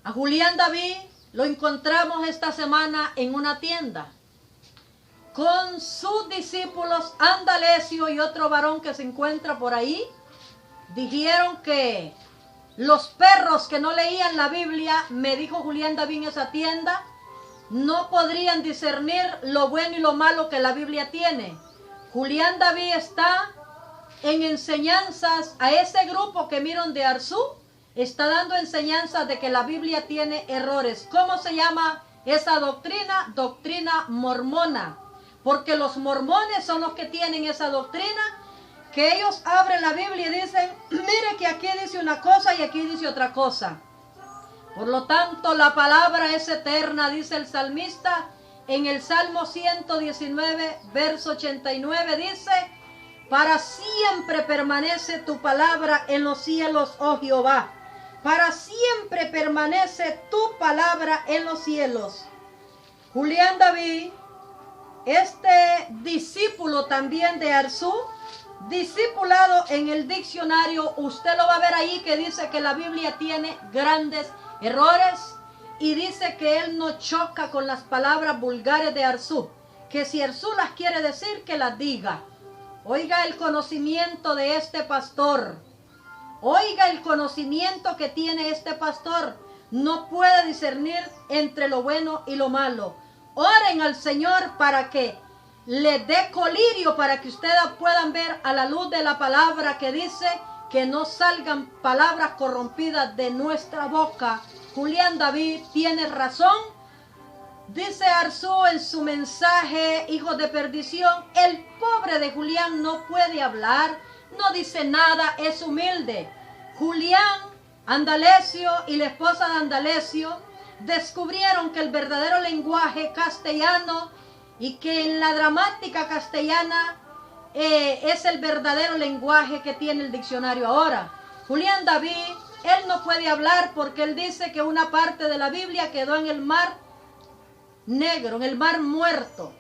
a Julián David, lo encontramos esta semana en una tienda con sus discípulos Andalesio y otro varón que se encuentra por ahí. Dijeron que los perros que no leían la Biblia, me dijo Julián David en esa tienda, no podrían discernir lo bueno y lo malo que la Biblia tiene. Julián David está en enseñanzas a ese grupo que miran de Arzú, está dando enseñanzas de que la Biblia tiene errores. ¿Cómo se llama esa doctrina? Doctrina mormona, porque los mormones son los que tienen esa doctrina, que ellos abren la Biblia y dicen: mire que aquí dice una cosa y aquí dice otra cosa. Por lo tanto, la palabra es eterna, dice el salmista en el Salmo 119, verso 89, dice: para siempre permanece tu palabra en los cielos, oh Jehová. Para siempre permanece tu palabra en los cielos. Julián David, este discípulo también de Arzú, discipulado en el diccionario, usted lo va a ver ahí que dice que la Biblia tiene grandes errores, y dice que él no choca con las palabras vulgares de Arzú, que si Arzú las quiere decir, que las diga. Oiga el conocimiento de este pastor, oiga el conocimiento que tiene este pastor. No puede discernir entre lo bueno y lo malo. Oren al Señor para que le dé colirio, para que ustedes puedan ver a la luz de la palabra que dice que no salgan palabras corrompidas de nuestra boca. Julián David tiene razón. Dice Arzú en su mensaje, hijos de perdición, el pobre de Julián no puede hablar, no dice nada, es humilde. Julián, Andalesio y la esposa de Andalesio descubrieron que el verdadero lenguaje castellano, y que en la gramática castellana es el verdadero lenguaje que tiene el diccionario ahora. Julián David, él no puede hablar porque él dice que una parte de la Biblia quedó en el mar Negro, en el mar Muerto.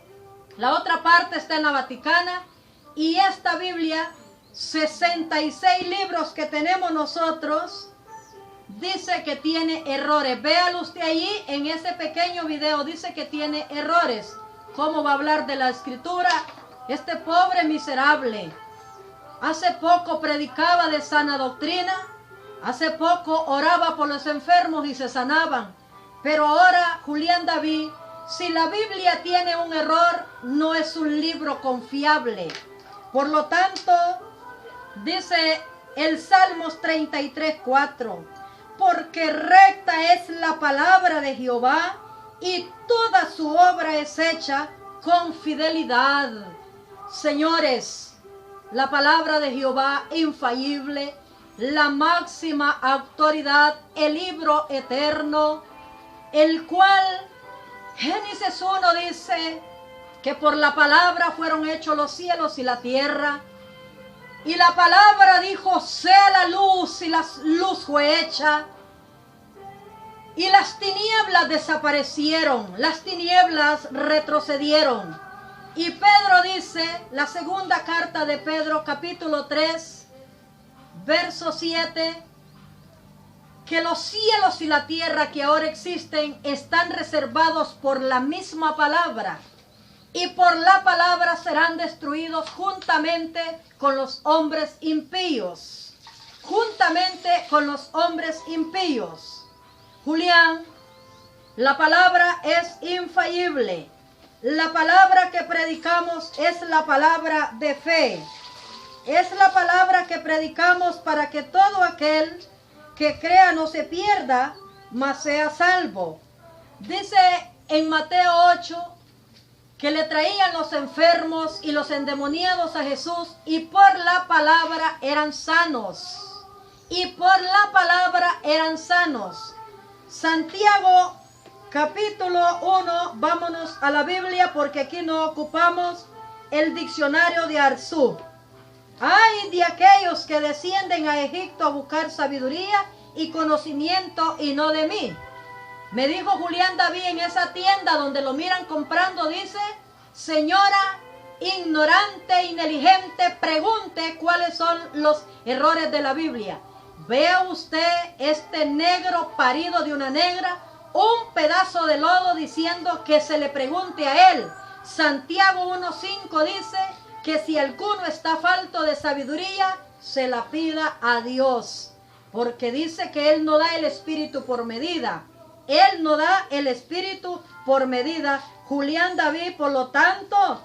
La otra parte está en la Vaticana, y esta Biblia, 66 libros que tenemos nosotros, dice que tiene errores. Véalo usted allí en ese pequeño video, dice que tiene errores. ¿Cómo va a hablar de la escritura? Este pobre miserable. Hace poco predicaba de sana doctrina, hace poco oraba por los enfermos y se sanaban. Pero ahora Julián David, si la Biblia tiene un error, no es un libro confiable. Por lo tanto, dice el Salmos 33:4, porque recta es la palabra de Jehová, y toda su obra es hecha con fidelidad. Señores, la palabra de Jehová infalible, la máxima autoridad, el libro eterno, el cual Génesis 1 dice que por la palabra fueron hechos los cielos y la tierra. Y la palabra dijo, sea la luz, y la luz fue hecha. Y las tinieblas desaparecieron, las tinieblas retrocedieron. Y Pedro dice, la segunda carta de Pedro, capítulo 3, verso 7, que los cielos y la tierra que ahora existen están reservados por la misma palabra. Y por la palabra serán destruidos juntamente con los hombres impíos. Juntamente con los hombres impíos. Julián, la palabra es infalible. La palabra que predicamos es la palabra de fe. Es la palabra que predicamos para que todo aquel que crea no se pierda, mas sea salvo. Dice en Mateo 8 que le traían los enfermos y los endemoniados a Jesús y por la palabra eran sanos. Y por la palabra eran sanos. Santiago capítulo 1, vámonos a la Biblia porque aquí no ocupamos el diccionario de Arzú. Ay de aquellos que descienden a Egipto a buscar sabiduría y conocimiento y no de mí. Me dijo Julián David en esa tienda donde lo miran comprando, dice, señora ignorante y negligente, pregunte cuáles son los errores de la Biblia. Vea usted este negro parido de una negra, un pedazo de lodo diciendo que se le pregunte a él. Santiago 1:5 dice que si alguno está falto de sabiduría, se la pida a Dios. Porque dice que Él no da el Espíritu por medida. Él no da el Espíritu por medida. Julián David, por lo tanto,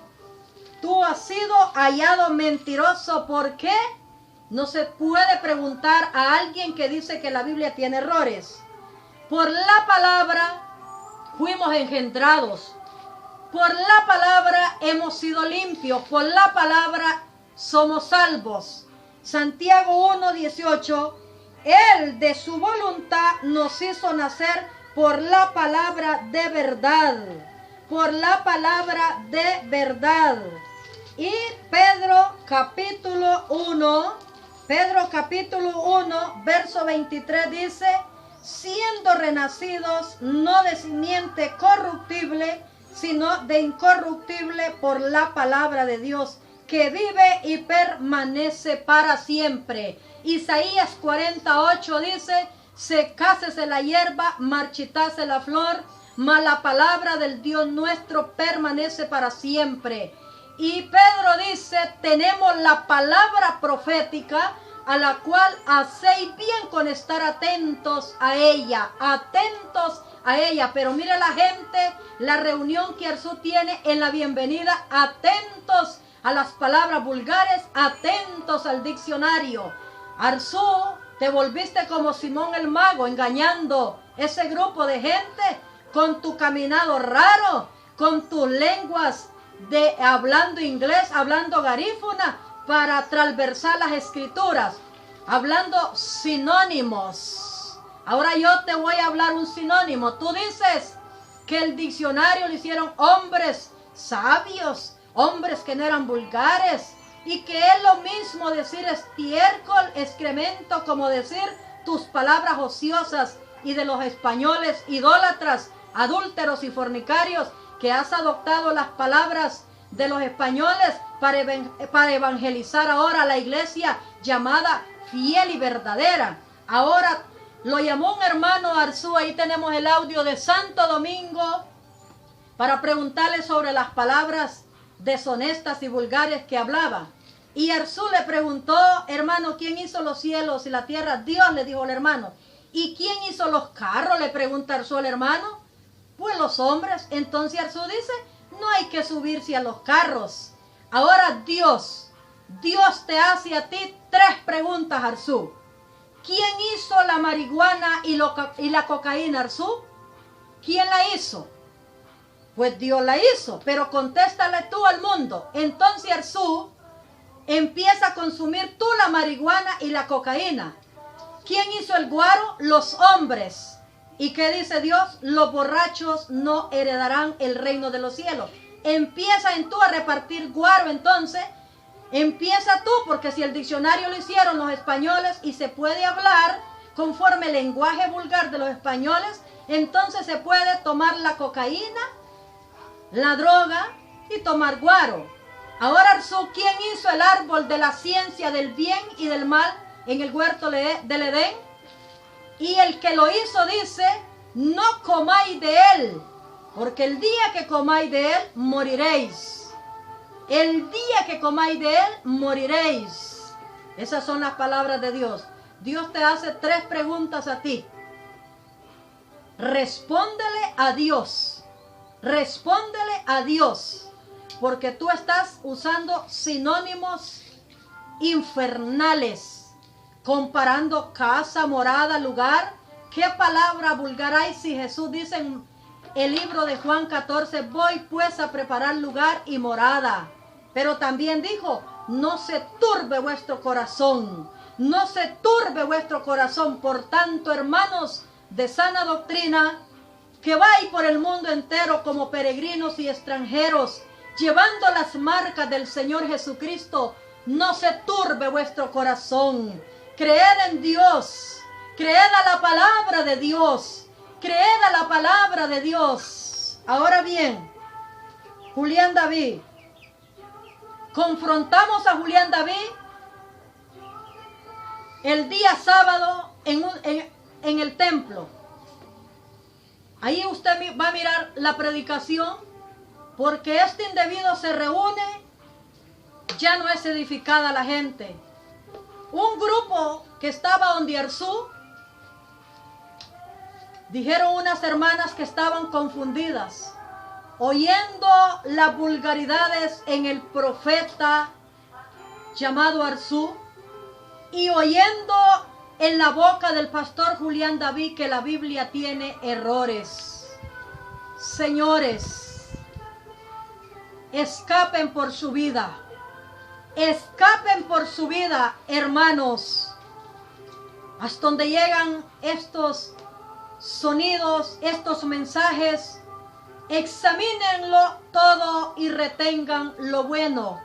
tú has sido hallado mentiroso. ¿Por qué? No se puede preguntar a alguien que dice que la Biblia tiene errores. Por la palabra fuimos engendrados. Por la palabra hemos sido limpios. Por la palabra somos salvos. Santiago 1:18. Él de su voluntad nos hizo nacer por la palabra de verdad. Por la palabra de verdad. Y Pedro capítulo 1, verso 23 dice, siendo renacidos no de simiente corruptible, sino de incorruptible por la palabra de Dios, que vive y permanece para siempre. Isaías 48 dice, secásese la hierba, marchitase la flor, mas la palabra del Dios nuestro permanece para siempre. Y Pedro dice, tenemos la palabra profética, a la cual hacéis bien con estar atentos a ella, Pero mire la gente, la reunión que Arzú tiene en la bienvenida, atentos a las palabras vulgares, atentos al diccionario. Arzú, te volviste como Simón el mago, engañando ese grupo de gente con tu caminado raro, con tus lenguas de hablando inglés, hablando garífuna, para transversar las escrituras, hablando sinónimos. Ahora yo te voy a hablar un sinónimo. Tú dices que el diccionario lo hicieron hombres sabios, hombres que no eran vulgares, y que es lo mismo decir estiércol, excremento, como decir tus palabras ociosas, y de los españoles idólatras, adúlteros y fornicarios, que has adoptado las palabras de los españoles para evangelizar ahora a la iglesia llamada fiel y verdadera. Ahora lo llamó un hermano Arzú, ahí tenemos el audio de Santo Domingo, para preguntarle sobre las palabras deshonestas y vulgares que hablaba. Y Arzú le preguntó, hermano, ¿quién hizo los cielos y la tierra? Dios, le dijo el hermano. ¿Y quién hizo los carros? Le pregunta Arzú al hermano. Pues los hombres. Entonces Arzú dice, no hay que subirse a los carros. Ahora Dios te hace a ti 3 preguntas, Arzú. ¿Quién hizo la marihuana y la cocaína, Arzú? ¿Quién la hizo? Pues Dios la hizo, pero contéstale tú al mundo. Entonces Arzú empieza a consumir tú la marihuana y la cocaína. ¿Quién hizo el guaro? Los hombres. ¿Y qué dice Dios? Los borrachos no heredarán el reino de los cielos. Empieza en tú a repartir guaro, entonces. Empieza tú, porque si el diccionario lo hicieron los españoles y se puede hablar conforme el lenguaje vulgar de los españoles, entonces se puede tomar la cocaína, la droga y tomar guaro. Ahora, Arzú, ¿quién hizo el árbol de la ciencia del bien y del mal en el huerto del Edén? Y el que lo hizo dice, no comáis de él, porque el día que comáis de él, moriréis. El día que comáis de él, moriréis. Esas son las palabras de Dios. Dios te hace 3 preguntas a ti. Respóndele a Dios. Respóndele a Dios. Porque tú estás usando sinónimos infernales. Comparando casa, morada, lugar. ¿Qué palabra vulgar hay si Jesús dice en el libro de Juan 14, voy pues a preparar lugar y morada? Pero también dijo, no se turbe vuestro corazón, no se turbe vuestro corazón. Por tanto, hermanos de sana doctrina, que vais por el mundo entero como peregrinos y extranjeros, llevando las marcas del Señor Jesucristo, no se turbe vuestro corazón. Creed en Dios, creed a la palabra de Dios, creed a la palabra de Dios. Ahora bien, Julián David. Confrontamos a Julián David el día sábado en el templo. Ahí usted va a mirar la predicación, porque este indebido se reúne, ya no es edificada la gente. Un grupo que estaba donde Arzú, dijeron unas hermanas que estaban confundidas, oyendo las vulgaridades en el profeta llamado Arzú y oyendo en la boca del pastor Julián David que la Biblia tiene errores. Señores, escapen por su vida. Escapen por su vida, hermanos. Hasta donde llegan estos sonidos, estos mensajes, examínenlo todo y retengan lo bueno.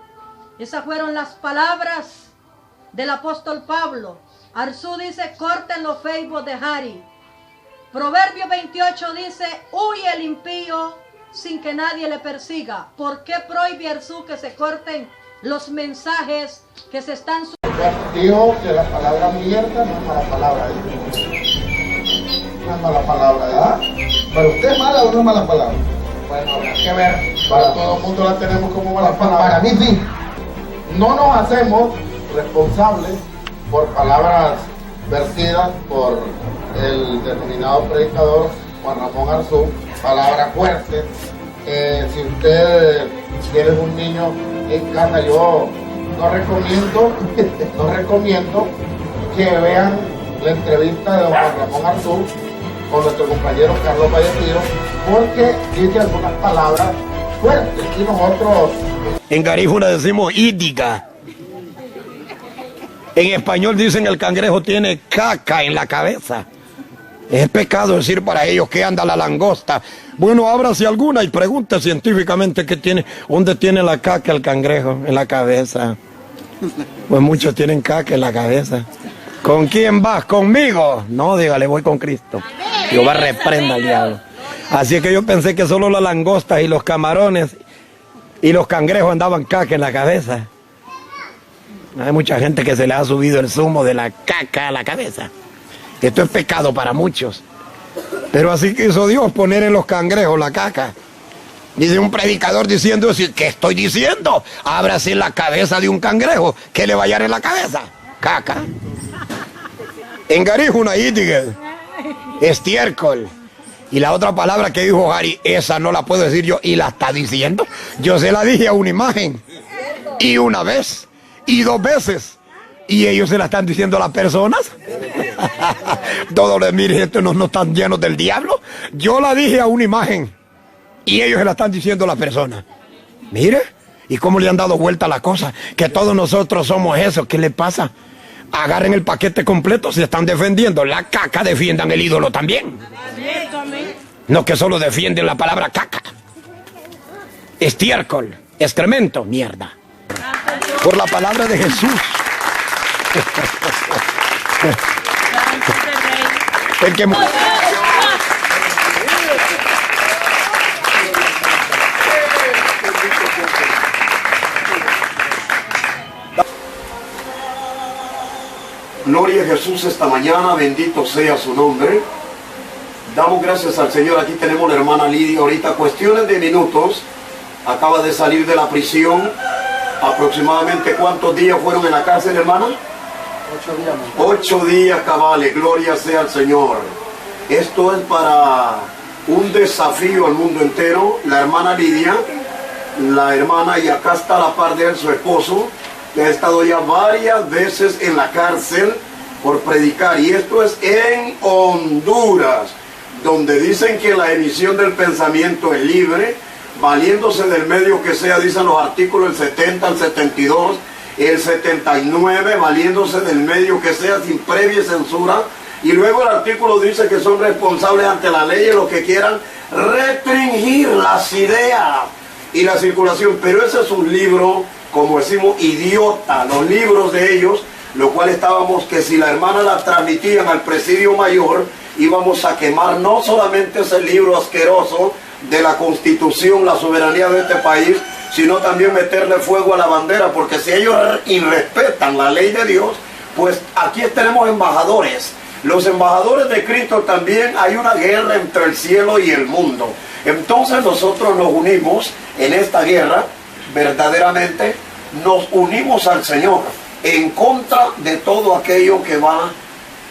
Esas fueron las palabras del apóstol Pablo. Arzú dice, corten los Facebook de Harry. Proverbio 28 dice, huye el impío sin que nadie le persiga. ¿Por qué prohíbe Arzú que se corten los mensajes que se están Dijo que la palabra mierda no es mala palabra. No es mala palabra, ¿verdad? ¿Para usted es mala o no es mala palabra? Bueno, habrá que ver. Para todo el mundo la tenemos como mala palabra. Para mí sí. No nos hacemos responsables por palabras vertidas por el determinado predicador Juan Ramón Arzú, palabras fuertes. Si usted tiene un niño en casa, yo no recomiendo que vean la entrevista de Juan Ramón Arzú con nuestro compañero Carlos Vallecillo, porque dice algunas palabras fuertes y nosotros... En Garífuna decimos ídiga. En español dicen el cangrejo tiene caca en la cabeza. Es pecado decir para ellos que anda la langosta. Bueno, ábrase alguna y pregunte científicamente qué tiene, dónde tiene la caca el cangrejo, en la cabeza. Pues muchos tienen caca en la cabeza. ¿Con quién vas? ¿Conmigo? No, dígale, voy con Cristo. Jehová reprenda al diablo. Así que yo pensé que solo las langostas y los camarones y los cangrejos andaban caca en la cabeza. Hay mucha gente que se le ha subido el zumo de la caca a la cabeza. Esto es pecado para muchos. Pero así quiso Dios poner en los cangrejos la caca. Dice un predicador diciendo, ¿qué estoy diciendo? Ábrase la cabeza de un cangrejo, ¿qué le va a hallar en la cabeza? Caca. En Garífuna, ídiga, estiércol. Y la otra palabra que dijo Harry, esa no la puedo decir yo, y la está diciendo. Yo se la dije a una imagen, y una vez, y 2 veces. Y ellos se la están diciendo a las personas. Todos les miren, estos no están llenos del diablo. Yo la dije a una imagen, y ellos se la están diciendo a las personas. Mire, ¿Y cómo le han dado vuelta a la cosa? Que todos nosotros somos eso. ¿Qué le pasa? Agarren el paquete completo. Si están defendiendo la caca, defiendan el ídolo también. No que solo defienden la palabra caca. Estiércol, excremento, mierda. Por la palabra de Jesús. El que... Gloria a Jesús esta mañana, bendito sea su nombre. Damos gracias al Señor. Aquí tenemos la hermana Lidia. Ahorita, cuestiones de minutos, acaba de salir de la prisión. Aproximadamente, ¿cuántos días fueron en la cárcel, hermana? 8 días. 8 días cabales, gloria sea al Señor. Esto es para un desafío al mundo entero. La hermana Lidia, la hermana, y acá está a la par de él, su esposo, que ha estado ya varias veces en la cárcel por predicar. Y esto es en Honduras, donde dicen que la emisión del pensamiento es libre, valiéndose del medio que sea, dicen los artículos el 70, el 72, el 79, valiéndose del medio que sea sin previa censura. Y luego el artículo dice que son responsables ante la ley y lo que quieran restringir las ideas y la circulación. Pero ese es un libro, como decimos, idiota, los libros de ellos, lo cual estábamos que si la hermana la transmitían al presidio mayor, íbamos a quemar no solamente ese libro asqueroso de la Constitución, la soberanía de este país, sino también meterle fuego a la bandera, porque si ellos irrespetan la ley de Dios, pues aquí tenemos embajadores. Los embajadores de Cristo también, hay una guerra entre el cielo y el mundo. Entonces nosotros nos unimos en esta guerra, verdaderamente nos unimos al Señor en contra de todo aquello que va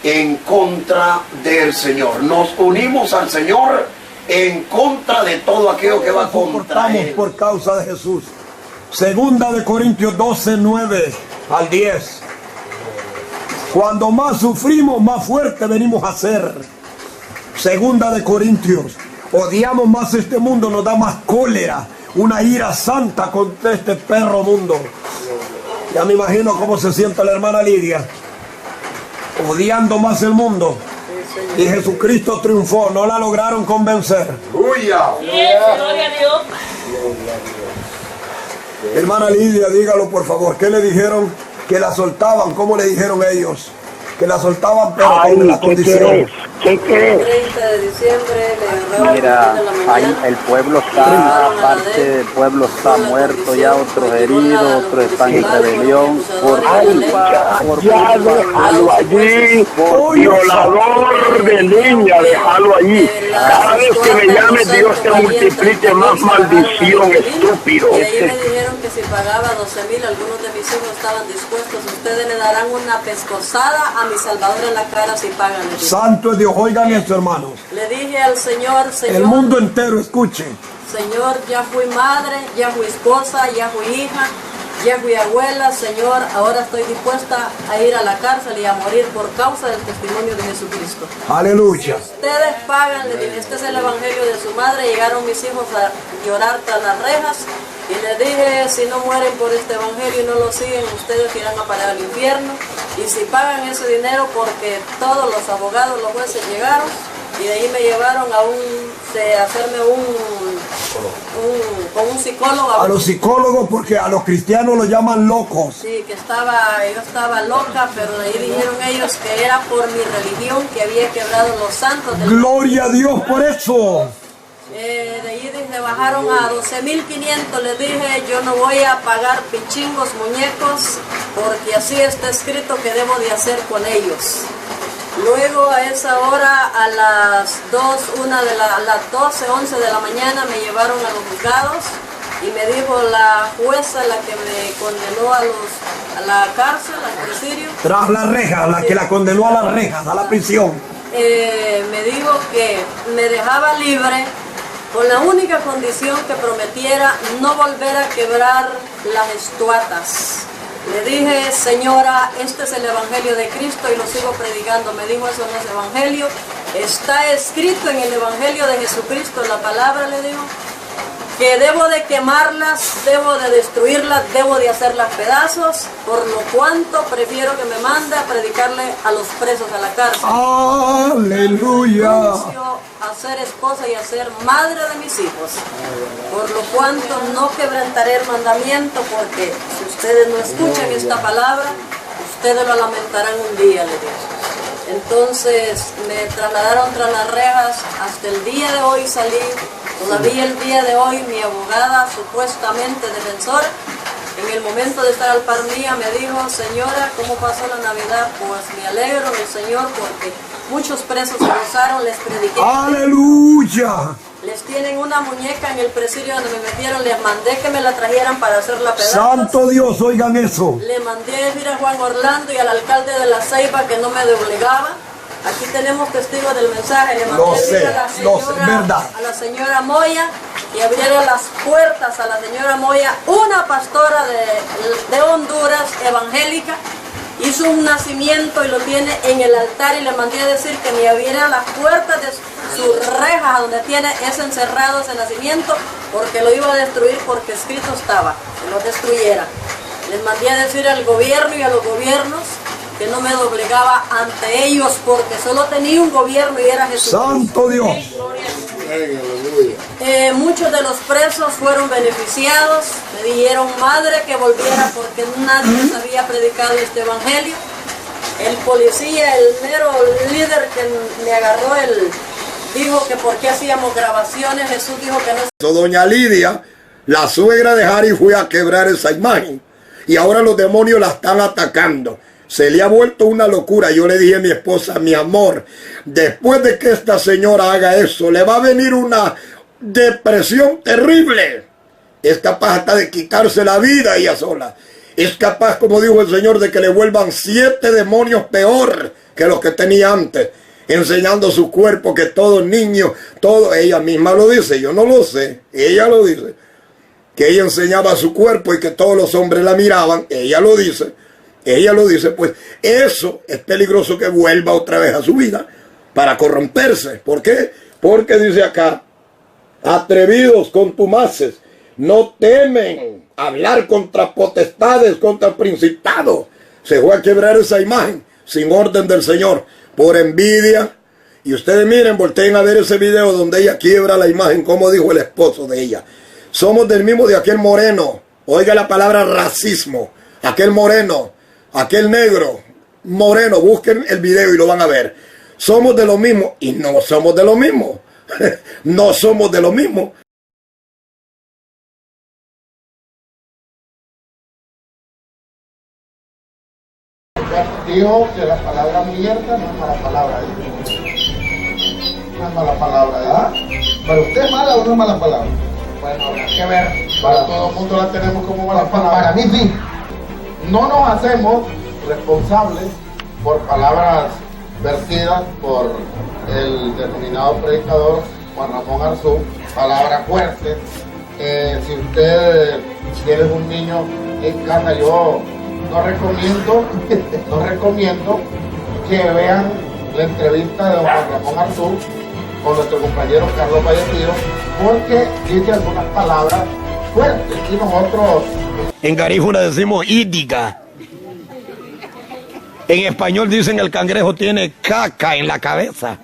en contra del Señor. Nos unimos al Señor en contra de todo aquello que va contra Él. Por causa de Jesús. Segunda de Corintios 12, 9 al 10. Cuando más sufrimos, más fuerte venimos a ser. Segunda de Corintios. Odiamos más este mundo, nos da más cólera, una ira santa contra este perro mundo. Ya me imagino cómo se siente la hermana Lidia, odiando más el mundo. Y Jesucristo triunfó, no la lograron convencer. ¡Aleluya! Gloria a Dios. Hermana Lidia, dígalo por favor. ¿Qué le dijeron? Que la soltaban. ¿Cómo le dijeron ellos? Que la soltaban, pero con la condición. ¿Qué crees? 30 de diciembre le agarraron Mira, de la mañana. ahí el pueblo está, aparte el pueblo está muerto ya, otros heridos, otros están en rebelión por culpa, Ya déjalo allí, violador de niña, déjalo allí. Cada vez que me llames, Dios te multiplique más maldición, estúpido. Y ahí me dijeron que si pagaba 12,000, algunos de mis hijos estaban dispuestos. Ustedes le darán una pescosada a mi Salvador en la cara si pagan. Santo es Dios, oigan esto, hermanos. Le dije al Señor, Señor, El mundo entero escuche. Señor, ya fui madre, ya fui esposa, ya fui hija, ya fui abuela, Señor, ahora estoy dispuesta a ir a la cárcel y a morir por causa del testimonio de Jesucristo. Aleluya. Ustedes pagan, le dije, este es el evangelio de su madre. Llegaron mis hijos a llorar tras las rejas y les dije, si no mueren por este evangelio y no lo siguen, ustedes irán a parar al infierno. Y si pagan ese dinero, porque todos los abogados, los jueces llegaron y de ahí me llevaron a hacerme con un psicólogo. A los psicólogos, porque a los cristianos los llaman locos. Sí, que yo estaba loca, pero de ahí dijeron ellos que era por mi religión que había quebrado los santos. Gloria a Dios por eso. De ahí le bajaron a 12,500. Les dije, yo no voy a pagar pichingos, muñecos, porque así está escrito que debo de hacer con ellos. Luego a esa hora, a las 12, 11 de la mañana, me llevaron a los juzgados y me dijo la jueza, la que me condenó a la cárcel, al presidio. Tras las rejas, la que la condenó a las rejas, a la prisión. Me dijo que me dejaba libre con la única condición que prometiera no volver a quebrar las estuatas. Le dije, señora, este es el evangelio de Cristo y lo sigo predicando. Me dijo, eso no es evangelio. Está escrito en el evangelio de Jesucristo, la palabra, le dijo, que debo de quemarlas, debo de destruirlas, debo de hacerlas pedazos, por lo cuanto prefiero que me mande a predicarle a los presos a la cárcel. Aleluya. Renuncio a ser esposa y a ser madre de mis hijos, por lo cuanto no quebrantaré el mandamiento, porque si ustedes no escuchan esta palabra, ustedes lo lamentarán un día, le dije. Entonces me trasladaron tras las rejas, hasta el día de hoy salí. Todavía el día de hoy mi abogada, supuestamente defensora, en el momento de estar al par mía me dijo: señora, ¿cómo pasó la Navidad? Pues me alegro del Señor porque muchos presos se gozaron, les prediqué. ¡Aleluya! Les tienen una muñeca en el presidio donde me metieron, les mandé que me la trajeran para hacerla pedazos. ¡Santo Dios, oigan eso! Le mandé a decir a Juan Orlando y al alcalde de La Ceiba que no me doblegaba. Aquí tenemos testigos del mensaje. Le mandé a decir a la señora Moya que abriera las puertas a la señora Moya, una pastora de Honduras, evangélica. Hizo un nacimiento y lo tiene en el altar, y le mandé a decir que me abriera las puertas de sus rejas donde tiene ese encerrado, ese nacimiento, porque lo iba a destruir, porque escrito estaba, que lo destruyera. Les mandé a decir al gobierno y a los gobiernos que no me doblegaba ante ellos, porque solo tenía un gobierno y era Jesús. ¡Santo Dios! Muchos de los presos fueron beneficiados. Me dijeron: madre, que volviera porque nadie les había predicado este evangelio. El policía, el mero líder que me agarró, él dijo que por qué hacíamos grabaciones. Jesús dijo que no. Doña Lidia, la suegra de Harry, fue a quebrar esa imagen y ahora los demonios la están atacando. Se le ha vuelto una locura. Yo le dije a mi esposa: mi amor, después de que esta señora haga eso, le va a venir una depresión terrible. Es capaz hasta de quitarse la vida ella sola. Es capaz, como dijo el Señor, de que le vuelvan 7 demonios peor que los que tenía antes, enseñando su cuerpo, que todo niño, todo, ella misma lo dice, yo no lo sé, ella lo dice, que ella enseñaba su cuerpo y que todos los hombres la miraban, ella lo dice. Ella lo dice, pues eso es peligroso, que vuelva otra vez a su vida para corromperse. ¿Por qué? Porque dice acá: atrevidos, contumaces, no temen hablar contra potestades, contra principados. Se fue a quebrar esa imagen sin orden del Señor, por envidia. Y ustedes miren, volteen a ver ese video donde ella quiebra la imagen, como dijo el esposo de ella. Somos del mismo de aquel moreno. Oiga la palabra racismo. Aquel moreno. Aquel negro, moreno, busquen el video y lo van a ver. Somos de lo mismo y no somos de lo mismo. No somos de lo mismo. Dijo que la palabra mierda no es mala palabra. No es mala palabra, ¿verdad? ¿Para usted es mala o no es mala palabra? Bueno, habrá que ver. Para todo el mundo la tenemos como mala palabra. Para mí sí. No nos hacemos responsables por palabras vertidas por el denominado predicador Juan Ramón Arzú, palabras fuertes. Si usted tiene un niño en casa, yo no recomiendo que vean la entrevista de don Juan Ramón Arzú con nuestro compañero Carlos Vallecillo, porque dice algunas palabras fuertes y nosotros... En garífuna decimos ídica. En español dicen el cangrejo tiene caca en la cabeza.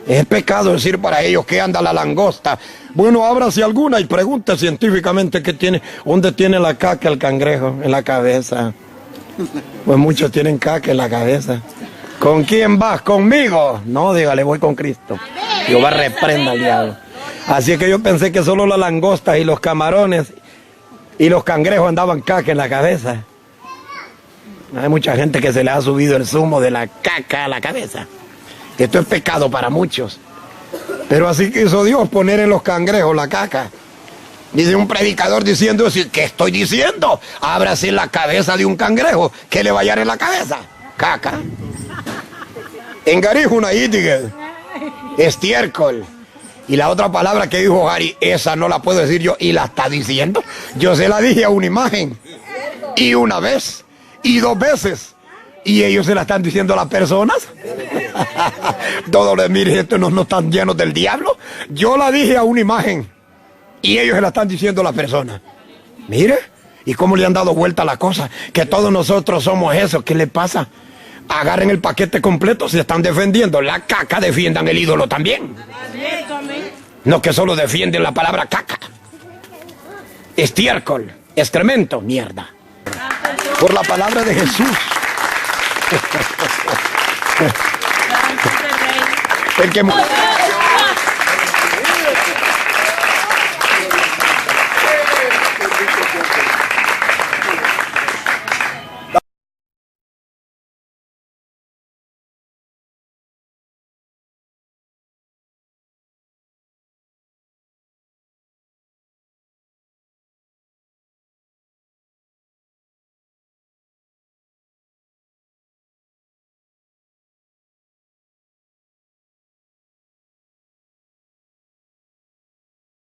Es pecado decir para ellos que anda la langosta. Bueno, ábrase alguna y pregunte científicamente qué tiene, dónde tiene la caca el cangrejo, en la cabeza. Pues muchos tienen caca en la cabeza. ¿Con quién vas? ¿Conmigo? No, dígale, voy con Cristo. Jehová reprenda al diablo. Así es que yo pensé que solo las langostas y los camarones y los cangrejos andaban caca en la cabeza. Hay mucha gente que se le ha subido el zumo de la caca a la cabeza. Esto es pecado para muchos. Pero así quiso Dios poner en los cangrejos la caca. Dice un predicador diciendo, ¿qué estoy diciendo? Ábrase la cabeza de un cangrejo, que le va a hallar en la cabeza. Caca. En garífuna ítige, estiércol. Y la otra palabra que dijo Harry, esa no la puedo decir yo, y la está diciendo. Yo se la dije a una imagen, y una vez, y 2 veces. Y ellos se la están diciendo a las personas. Todos les miren, estos no están llenos del diablo. Yo la dije a una imagen. Y ellos se la están diciendo a la persona. Mire, ¿y cómo le han dado vuelta a la cosa? Que todos nosotros somos eso. ¿Qué le pasa? Agarren el paquete completo, se están defendiendo. La caca, defiendan el ídolo también. No que solo defienden la palabra caca. Estiércol, excremento, mierda. Por la palabra de Jesús. El que